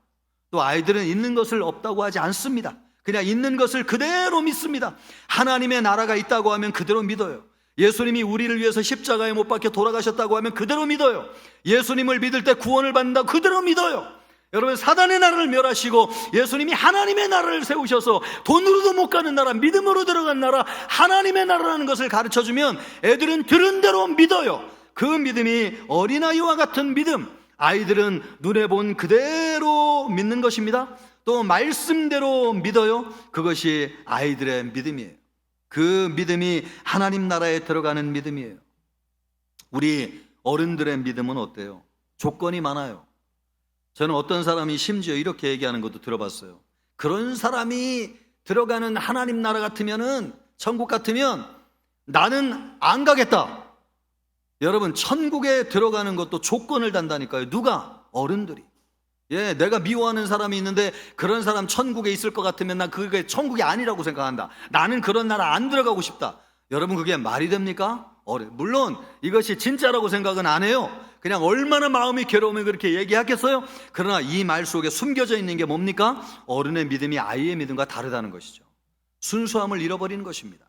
또 아이들은 있는 것을 없다고 하지 않습니다. 그냥 있는 것을 그대로 믿습니다. 하나님의 나라가 있다고 하면 그대로 믿어요. 예수님이 우리를 위해서 십자가에 못 박혀 돌아가셨다고 하면 그대로 믿어요. 예수님을 믿을 때 구원을 받는다고 그대로 믿어요. 여러분, 사단의 나라를 멸하시고 예수님이 하나님의 나라를 세우셔서 돈으로도 못 가는 나라, 믿음으로 들어간 나라, 하나님의 나라라는 것을 가르쳐주면 애들은 들은 대로 믿어요. 그 믿음이 어린아이와 같은 믿음. 아이들은 눈에 본 그대로 믿는 것입니다. 또 말씀대로 믿어요. 그것이 아이들의 믿음이에요. 그 믿음이 하나님 나라에 들어가는 믿음이에요. 우리 어른들의 믿음은 어때요? 조건이 많아요. 저는 어떤 사람이 심지어 이렇게 얘기하는 것도 들어봤어요. 그런 사람이 들어가는 하나님 나라 같으면은, 천국 같으면 나는 안 가겠다. 여러분, 천국에 들어가는 것도 조건을 단다니까요. 누가? 어른들이. 예, 내가 미워하는 사람이 있는데 그런 사람 천국에 있을 것 같으면 난 그게 천국이 아니라고 생각한다. 나는 그런 나라 안 들어가고 싶다. 여러분, 그게 말이 됩니까? 물론 이것이 진짜라고 생각은 안 해요. 그냥 얼마나 마음이 괴로우면 그렇게 얘기하겠어요? 그러나 이 말 속에 숨겨져 있는 게 뭡니까? 어른의 믿음이 아이의 믿음과 다르다는 것이죠. 순수함을 잃어버리는 것입니다.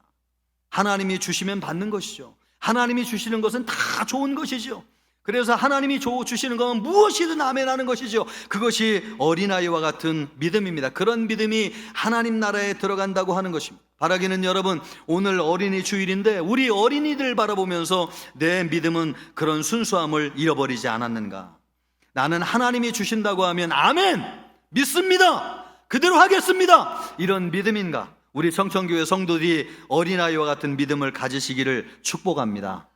하나님이 주시면 받는 것이죠. 하나님이 주시는 것은 다 좋은 것이죠. 그래서 하나님이 주시는 것은 무엇이든 아멘하는 것이죠. 그것이 어린아이와 같은 믿음입니다. 그런 믿음이 하나님 나라에 들어간다고 하는 것입니다. 바라기는 여러분, 오늘 어린이 주일인데 우리 어린이들 바라보면서 내 믿음은 그런 순수함을 잃어버리지 않았는가? 나는 하나님이 주신다고 하면 아멘! 믿습니다! 그대로 하겠습니다! 이런 믿음인가? 우리 청천교회 성도들이 어린아이와 같은 믿음을 가지시기를 축복합니다.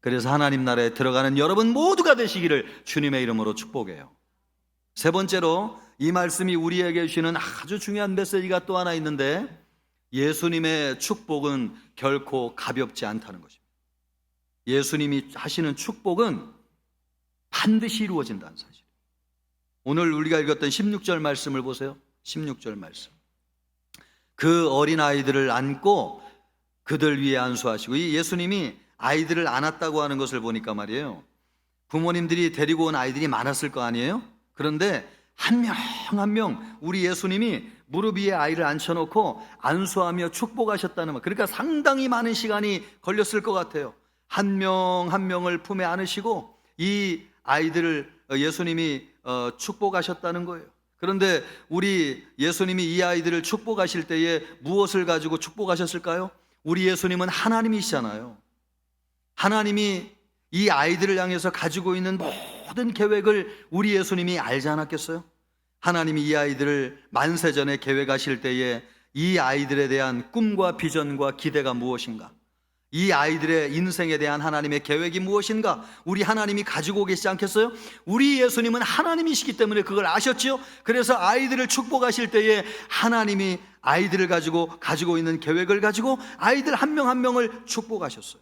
그래서 하나님 나라에 들어가는 여러분 모두가 되시기를 주님의 이름으로 축복해요. 세 번째로 이 말씀이 우리에게 주시는 아주 중요한 메시지가 또 하나 있는데, 예수님의 축복은 결코 가볍지 않다는 것입니다. 예수님이 하시는 축복은 반드시 이루어진다는 사실. 오늘 우리가 읽었던 16절 말씀을 보세요. 16절 말씀. 그 어린아이들을 안고 그들 위에 안수하시고, 이 예수님이 아이들을 안았다고 하는 것을 보니까 말이에요, 부모님들이 데리고 온 아이들이 많았을 거 아니에요? 그런데 한 명 한 명 우리 예수님이 무릎 위에 아이를 앉혀놓고 안수하며 축복하셨다는 말. 그러니까 상당히 많은 시간이 걸렸을 것 같아요. 한 명 한 명을 품에 안으시고 이 아이들을 예수님이 축복하셨다는 거예요. 그런데 우리 예수님이 이 아이들을 축복하실 때에 무엇을 가지고 축복하셨을까요? 우리 예수님은 하나님이시잖아요. 하나님이 이 아이들을 향해서 가지고 있는 모든 계획을 우리 예수님이 알지 않았겠어요? 하나님이 이 아이들을 만세전에 계획하실 때에 이 아이들에 대한 꿈과 비전과 기대가 무엇인가? 이 아이들의 인생에 대한 하나님의 계획이 무엇인가? 우리 하나님이 가지고 계시지 않겠어요? 우리 예수님은 하나님이시기 때문에 그걸 아셨죠? 그래서 아이들을 축복하실 때에 하나님이 아이들을 가지고 있는 계획을 가지고 아이들 한 명 한 명을 축복하셨어요.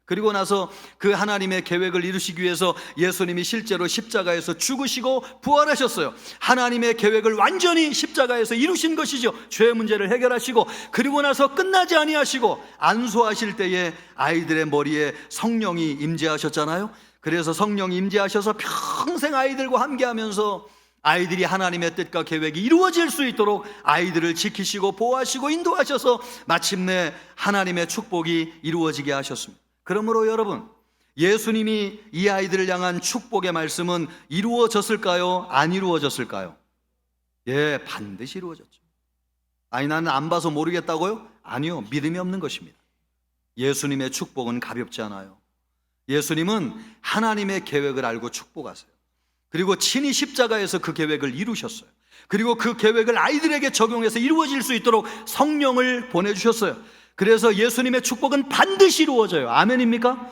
그리고 나서 그 하나님의 계획을 이루시기 위해서 예수님이 실제로 십자가에서 죽으시고 부활하셨어요. 하나님의 계획을 완전히 십자가에서 이루신 것이죠. 죄의 문제를 해결하시고, 그리고 나서 끝나지 아니하시고 안수하실 때에 아이들의 머리에 성령이 임재하셨잖아요. 그래서 성령이 임재하셔서 평생 아이들과 함께하면서 아이들이 하나님의 뜻과 계획이 이루어질 수 있도록 아이들을 지키시고 보호하시고 인도하셔서 마침내 하나님의 축복이 이루어지게 하셨습니다. 그러므로 여러분, 예수님이 이 아이들을 향한 축복의 말씀은 이루어졌을까요? 안 이루어졌을까요? 예, 반드시 이루어졌죠. 아니, 나는 안 봐서 모르겠다고요? 아니요, 믿음이 없는 것입니다. 예수님의 축복은 가볍지 않아요. 예수님은 하나님의 계획을 알고 축복하세요. 그리고 친히 십자가에서 그 계획을 이루셨어요. 그리고 그 계획을 아이들에게 적용해서 이루어질 수 있도록 성령을 보내주셨어요. 그래서 예수님의 축복은 반드시 이루어져요. 아멘입니까?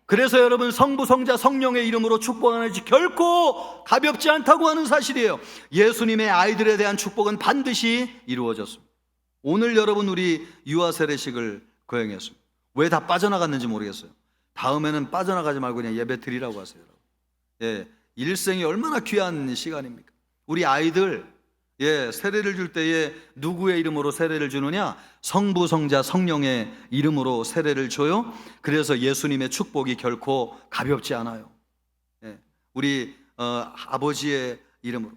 그래서 여러분, 성부, 성자, 성령의 이름으로 축복하는 것이 결코 가볍지 않다고 하는 사실이에요. 예수님의 아이들에 대한 축복은 반드시 이루어졌습니다. 오늘 여러분, 우리 유아 세례식을 거행했습니다. 왜 다 빠져나갔는지 모르겠어요. 다음에는 빠져나가지 말고 그냥 예배 드리라고 하세요. 예, 일생이 얼마나 귀한 시간입니까? 우리 아이들 세례를 줄 때에 누구의 이름으로 세례를 주느냐? 성부, 성자, 성령의 이름으로 세례를 줘요. 그래서 예수님의 축복이 결코 가볍지 않아요. 우리 아버지의 이름으로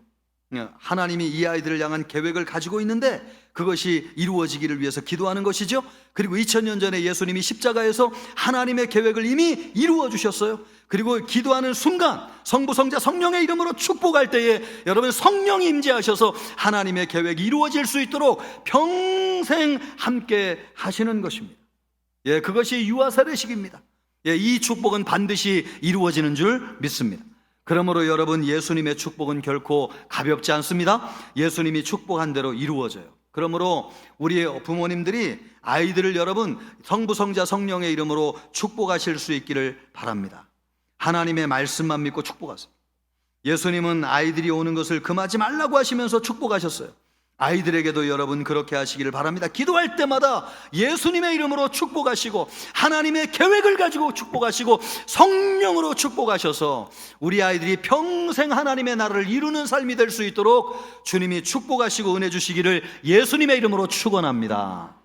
하나님이 이 아이들을 향한 계획을 가지고 있는데 그것이 이루어지기를 위해서 기도하는 것이죠. 그리고 2000년 전에 예수님이 십자가에서 하나님의 계획을 이미 이루어 주셨어요. 그리고 기도하는 순간 성부, 성자, 성령의 이름으로 축복할 때에 여러분, 성령이 임재하셔서 하나님의 계획이 이루어질 수 있도록 평생 함께 하시는 것입니다. 예, 그것이 유아 세례식입니다. 예, 이 축복은 반드시 이루어지는 줄 믿습니다. 그러므로 여러분, 예수님의 축복은 결코 가볍지 않습니다. 예수님이 축복한 대로 이루어져요. 그러므로 우리 부모님들이 아이들을 여러분 성부, 성자, 성령의 이름으로 축복하실 수 있기를 바랍니다. 하나님의 말씀만 믿고 축복하세요. 예수님은 아이들이 오는 것을 금하지 말라고 하시면서 축복하셨어요. 아이들에게도 여러분 그렇게 하시기를 바랍니다. 기도할 때마다 예수님의 이름으로 축복하시고 하나님의 계획을 가지고 축복하시고 성령으로 축복하셔서 우리 아이들이 평생 하나님의 나라를 이루는 삶이 될 수 있도록 주님이 축복하시고 은혜 주시기를 예수님의 이름으로 축원합니다.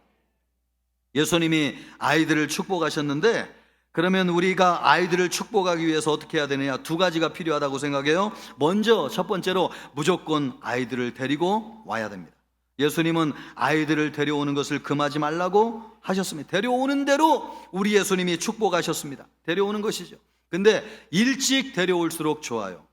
예수님이 아이들을 축복하셨는데 그러면 우리가 아이들을 축복하기 위해서 어떻게 해야 되느냐? 두 가지가 필요하다고 생각해요. 먼저 첫 번째로 무조건 아이들을 데리고 와야 됩니다. 예수님은 아이들을 데려오는 것을 금하지 말라고 하셨습니다. 데려오는 대로 우리 예수님이 축복하셨습니다. 데려오는 것이죠. 근데 일찍 데려올수록 좋아요.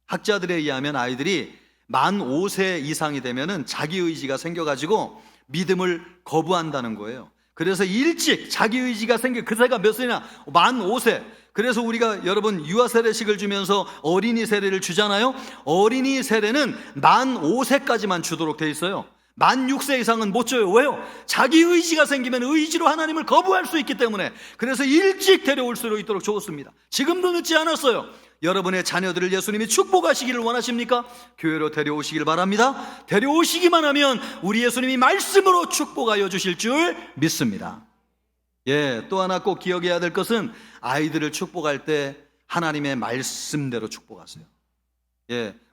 학자들에 의하면 아이들이 만 5세 이상이 되면은 자기 의지가 생겨가지고 믿음을 거부한다는 거예요. 그래서 일찍 자기 의지가 생겨, 그새가 몇 세냐? 만 5세. 그래서 우리가 여러분 유아 세례식을 주면서 어린이 세례를 주잖아요. 어린이 세례는 만 5세까지만 주도록 돼 있어요. 만 6세 이상은 못 줘요. 왜요? 자기 의지가 생기면 의지로 하나님을 거부할 수 있기 때문에. 그래서 일찍 데려올 수 있도록 좋습니다. 지금도 늦지 않았어요. 여러분의 자녀들을 예수님이 축복하시기를 원하십니까? 교회로 데려오시길 바랍니다. 데려오시기만 하면 우리 예수님이 말씀으로 축복하여 주실 줄 믿습니다. 또 하나 꼭 기억해야 될 것은 아이들을 축복할 때 하나님의 말씀대로 축복하세요.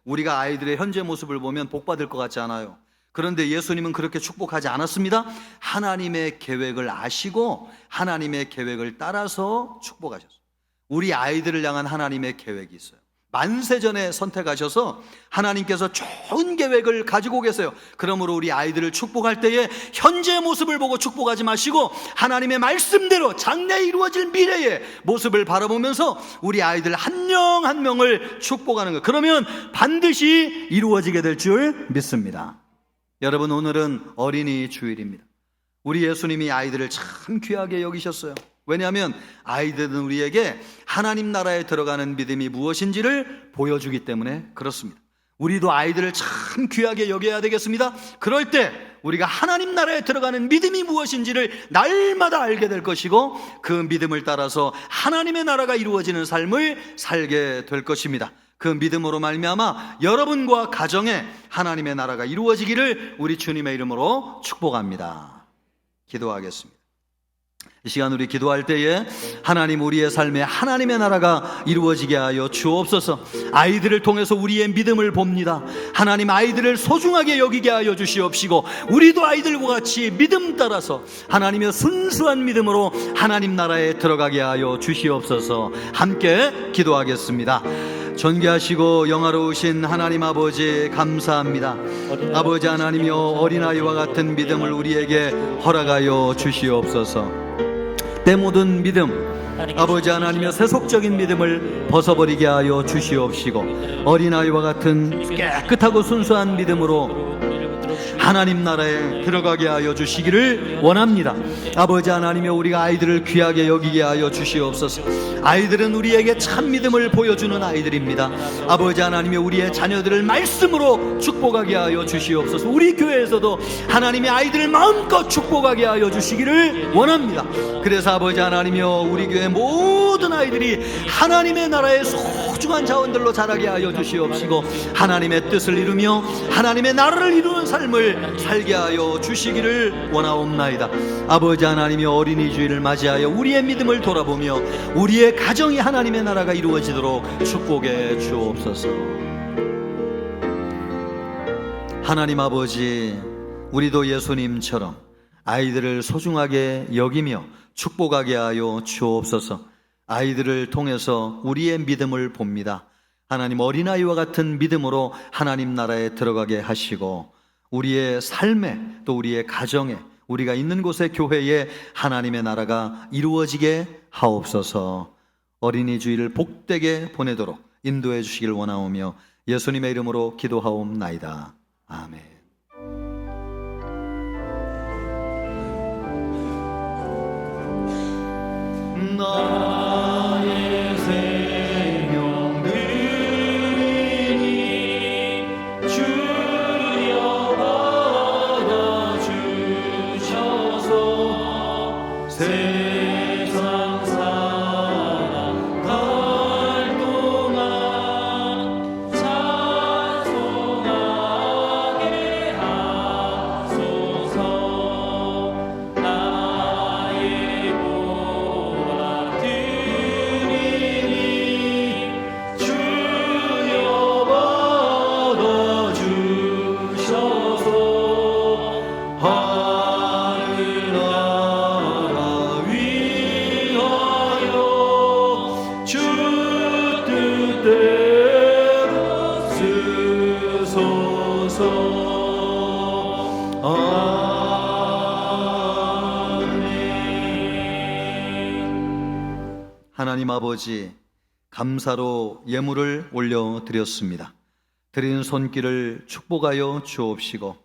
우리가 아이들의 현재 모습을 보면 복 받을 것 같지 않아요. 그런데 예수님은 그렇게 축복하지 않았습니다. 하나님의 계획을 아시고 하나님의 계획을 따라서 축복하셨어요. 우리 아이들을 향한 하나님의 계획이 있어요. 만세전에 선택하셔서 하나님께서 좋은 계획을 가지고 계세요. 그러므로 우리 아이들을 축복할 때에 현재 모습을 보고 축복하지 마시고 하나님의 말씀대로 장래에 이루어질 미래의 모습을 바라보면서 우리 아이들 한 명 한 명을 축복하는 거예요. 그러면 반드시 이루어지게 될 줄 믿습니다. 여러분, 오늘은 어린이 주일입니다. 우리 예수님이 아이들을 참 귀하게 여기셨어요. 왜냐하면 아이들은 우리에게 하나님 나라에 들어가는 믿음이 무엇인지를 보여주기 때문에 그렇습니다. 우리도 아이들을 참 귀하게 여겨야 되겠습니다. 그럴 때 우리가 하나님 나라에 들어가는 믿음이 무엇인지를 날마다 알게 될 것이고 그 믿음을 따라서 하나님의 나라가 이루어지는 삶을 살게 될 것입니다. 그 믿음으로 말미암아 여러분과 가정에 하나님의 나라가 이루어지기를 우리 주님의 이름으로 축복합니다. 기도하겠습니다. 이 시간 우리 기도할 때에 하나님, 우리의 삶에 하나님의 나라가 이루어지게 하여 주옵소서. 아이들을 통해서 우리의 믿음을 봅니다. 하나님, 아이들을 소중하게 여기게 하여 주시옵시고 우리도 아이들과 같이 믿음 따라서 하나님의 순수한 믿음으로 하나님 나라에 들어가게 하여 주시옵소서. 함께 기도하겠습니다. 존귀하시고 영화로우신 하나님 아버지, 감사합니다. 아버지 하나님이여, 어린아이와 같은 믿음을 우리에게 허락하여 주시옵소서. 때 모든 믿음, 아버지 하나님의 세속적인 믿음을 벗어버리게 하여 주시옵시고 어린아이와 같은 깨끗하고 순수한 믿음으로 하나님 나라에 들어가게 하여 주시기를 원합니다. 아버지 하나님이여, 우리가 아이들을 귀하게 여기게 하여 주시옵소서. 아이들은 우리에게 참 믿음을 보여주는 아이들입니다. 아버지 하나님이여, 우리의 자녀들을 말씀으로 축복하게 하여 주시옵소서. 우리 교회에서도 하나님의 아이들을 마음껏 축복하게 하여 주시기를 원합니다. 그래서 아버지 하나님이여, 우리 교회 모든 아이들이 하나님의 나라의 소중한 자원들로 자라게 하여 주시옵시고 하나님의 뜻을 이루며 하나님의 나라를 이루는 삶을 살게 하여 주시기를 원하옵나이다. 아버지 하나님이 어린이 주일을 맞이하여 우리의 믿음을 돌아보며 우리의 가정이 하나님의 나라가 이루어지도록 축복해 주옵소서. 하나님 아버지, 우리도 예수님처럼 아이들을 소중하게 여기며 축복하게 하여 주옵소서. 아이들을 통해서 우리의 믿음을 봅니다. 하나님, 어린아이와 같은 믿음으로 하나님 나라에 들어가게 하시고 우리의 삶에, 또 우리의 가정에, 우리가 있는 곳의 교회에 하나님의 나라가 이루어지게 하옵소서. 어린이 주일을 복되게 보내도록 인도해 주시길 원하오며 예수님의 이름으로 기도하옵나이다. 아멘. 나의 생명 드리니 주여 받아주셔서 세상 살아갈 동안 찬송하게 하소서. 나의 보아 드리니 주여 받아주셔서 하늘나라 위 하나님 아버지, 감사로 예물을 올려드렸습니다. 드린 손길을 축복하여 주옵시고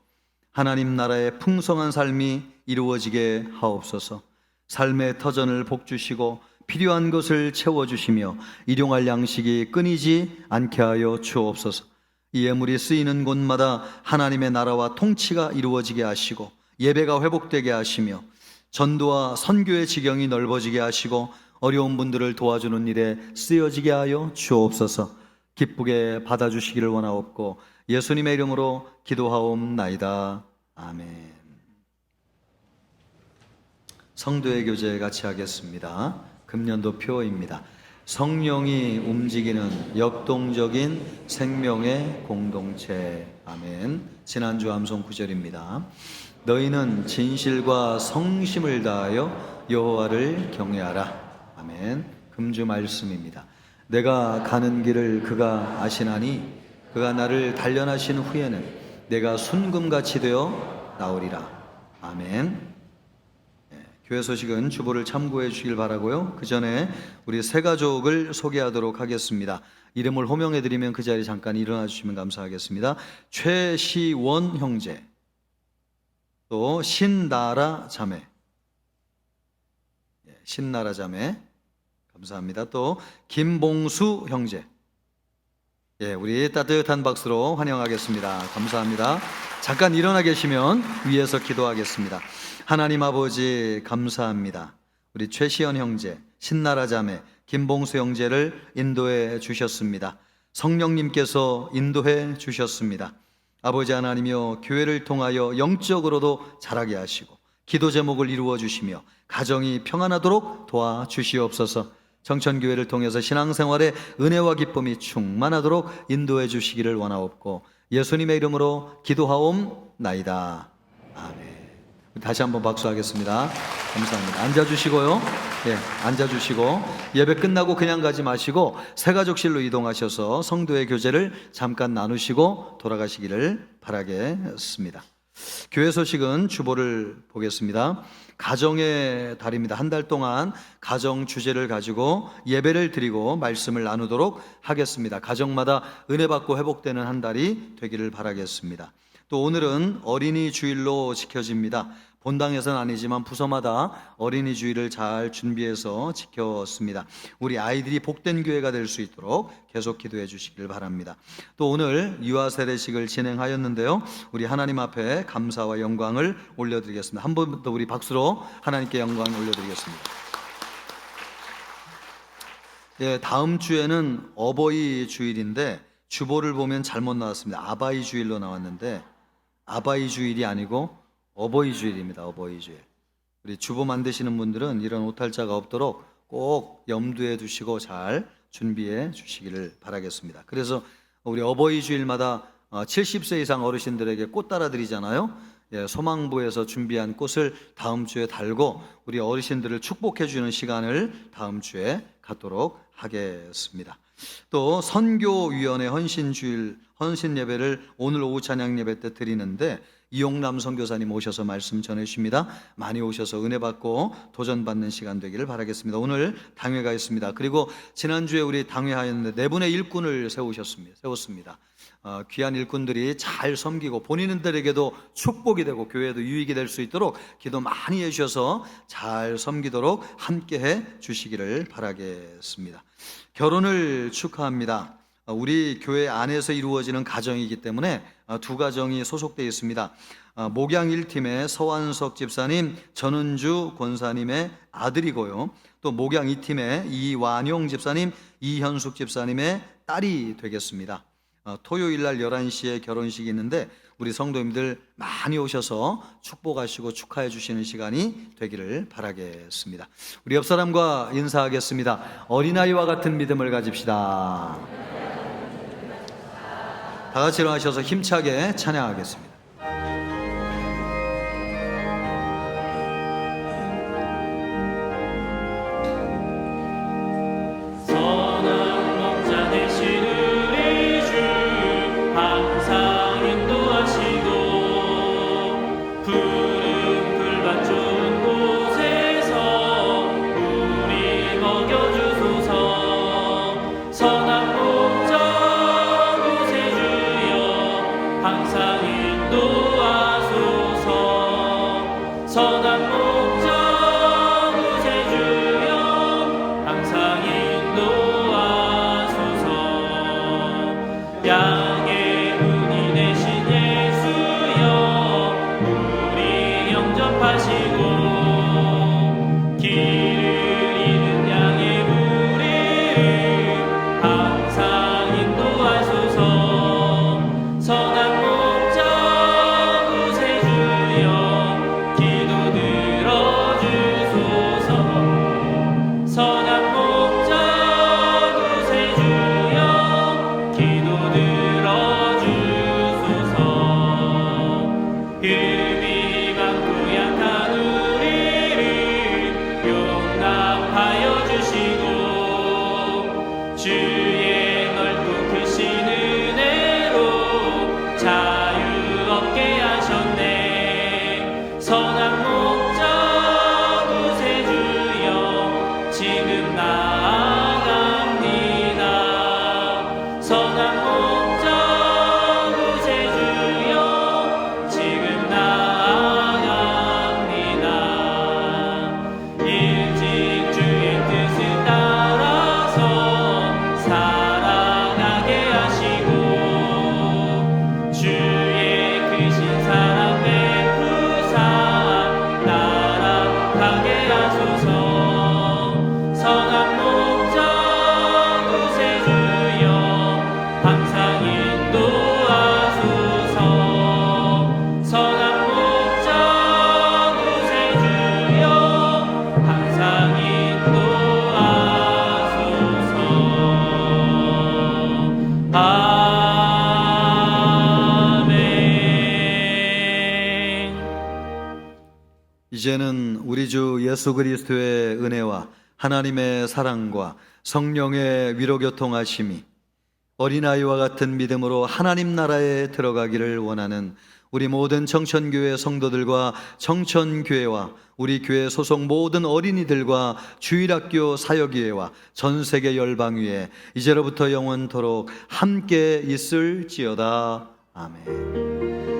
하나님 나라의 풍성한 삶이 이루어지게 하옵소서. 삶의 터전을 복주시고 필요한 것을 채워주시며 일용할 양식이 끊이지 않게 하여 주옵소서. 이 예물이 쓰이는 곳마다 하나님의 나라와 통치가 이루어지게 하시고 예배가 회복되게 하시며 전도와 선교의 지경이 넓어지게 하시고 어려운 분들을 도와주는 일에 쓰여지게 하여 주옵소서. 기쁘게 받아주시기를 원하옵고 예수님의 이름으로 기도하옵나이다. 아멘. 성도의 교제 같이 하겠습니다. 금년도 표입니다. 성령이 움직이는 역동적인 생명의 공동체. 아멘. 지난주 암송 구절입니다. 너희는 진실과 성심을 다하여 여호와를 경외하라. 아멘. 금주 말씀입니다. 내가 가는 길을 그가 아시나니 그가 나를 단련하신 후에는 내가 순금같이 되어 나오리라. 아멘. 교회 소식은 주보를 참고해 주시길 바라고요. 그 전에 우리 세 가족을 소개하도록 하겠습니다. 이름을 호명해 드리면 그 자리에 잠깐 일어나 주시면 감사하겠습니다. 최시원 형제, 또 신나라 자매, 신나라 자매 감사합니다. 또 김봉수 형제, 우리 따뜻한 박수로 환영하겠습니다. 감사합니다. 잠깐 일어나 계시면 위에서 기도하겠습니다. 하나님 아버지 감사합니다. 우리 최시연 형제, 신나라 자매, 김봉수 형제를 인도해 주셨습니다. 성령님께서 인도해 주셨습니다. 아버지 하나님이여, 교회를 통하여 영적으로도 자라게 하시고 기도 제목을 이루어 주시며 가정이 평안하도록 도와주시옵소서. 정천교회를 통해서 신앙생활에 은혜와 기쁨이 충만하도록 인도해 주시기를 원하옵고 예수님의 이름으로 기도하옵나이다. 아멘. 다시 한번 박수하겠습니다. 감사합니다. 앉아주시고요. 앉아주시고 예배 끝나고 그냥 가지 마시고 새가족실로 이동하셔서 성도의 교제를 잠깐 나누시고 돌아가시기를 바라겠습니다. 교회 소식은 주보를 보겠습니다. 가정의 달입니다. 한 달 동안 가정 주제를 가지고 예배를 드리고 말씀을 나누도록 하겠습니다. 가정마다 은혜 받고 회복되는 한 달이 되기를 바라겠습니다. 또 오늘은 어린이 주일로 지켜집니다. 본당에서는 아니지만 부서마다 어린이 주일을 잘 준비해서 지켰습니다. 우리 아이들이 복된 교회가 될 수 있도록 계속 기도해 주시길 바랍니다. 또 오늘 유아 세례식을 진행하였는데요. 우리 하나님 앞에 감사와 영광을 올려드리겠습니다. 한 번 더 우리 박수로 하나님께 영광을 올려드리겠습니다. 다음 주에는 어버이 주일인데 주보를 보면 잘못 나왔습니다. 아바이 주일로 나왔는데 아바이 주일이 아니고 어버이 주일입니다. 어버이 주일. 우리 주보 만드시는 분들은 이런 오탈자가 없도록 꼭 염두에 두시고 잘 준비해 주시기를 바라겠습니다. 그래서 우리 어버이 주일마다 70세 이상 어르신들에게 꽃 따라 드리잖아요. 소망부에서 준비한 꽃을 다음 주에 달고 우리 어르신들을 축복해 주는 시간을 다음 주에 갖도록 하겠습니다. 또 선교위원회 헌신주일 헌신 예배를 오늘 오후 찬양 예배 때 드리는데 이용남 선교사님 오셔서 말씀 전해 주십니다. 많이 오셔서 은혜 받고 도전 받는 시간 되기를 바라겠습니다. 오늘 당회가 있습니다. 그리고 지난주에 우리 당회하였는데 네 분의 일꾼을 세웠습니다. 귀한 일꾼들이 잘 섬기고 본인들에게도 축복이 되고 교회도 유익이 될 수 있도록 기도 많이 해주셔서 잘 섬기도록 함께해 주시기를 바라겠습니다. 결혼을 축하합니다. 우리 교회 안에서 이루어지는 가정이기 때문에 두 가정이 소속되어 있습니다. 목양 1팀의 서완석 집사님, 전은주 권사님의 아들이고요. 또 목양 2팀의 이완용 집사님, 이현숙 집사님의 딸이 되겠습니다. 토요일 날 11시에 결혼식이 있는데 우리 성도님들 많이 오셔서 축복하시고 축하해 주시는 시간이 되기를 바라겠습니다. 우리 옆 사람과 인사하겠습니다. 어린아이와 같은 믿음을 가집시다. 다 같이 일어나셔서 힘차게 찬양하겠습니다. 선한 목자 되신 우리 주 항상 인도하시고 푸른 풀밭 좋은 곳에서 우리 먹여주소서. 선한 목자 구세주여 항상 인도하소서. 양의 문이 되신 예수여 우리 영접하시고 길을 잃은 양의 무리를 항상 인도하소서. 선한 목자 구세주여 기도 들어주소서. 선한 목자 구세주여 기도 들어주소서. 흠이 많고 약한 우리를 용납하여 주시고 주의 넓고 크신 은혜로 자유 얻게 하셨네. 선한 목자 구세주여 지금 나아갑니다. 선한 목자 구세주여 지금 나아갑니다. 일찍 주의 뜻을 따라서 살아가게 하시고 주의 크신 사랑 베푸사 따라가게 하소서. 선한 목자 구세주여 항상 인도하소서. 선한 목자 구세주여 항상 인도하소서. 아멘. 이제는 우리 주 예수 그리스도의 은혜와 하나님의 사랑과 성령의 위로교통하심이 어린아이와 같은 믿음으로 하나님 나라에 들어가기를 원하는 우리 모든 청천교회 성도들과 청천교회와 우리 교회 소속 모든 어린이들과 주일학교 사역위회와 전세계 열방위에 이제로부터 영원토록 함께 있을지어다. 아멘.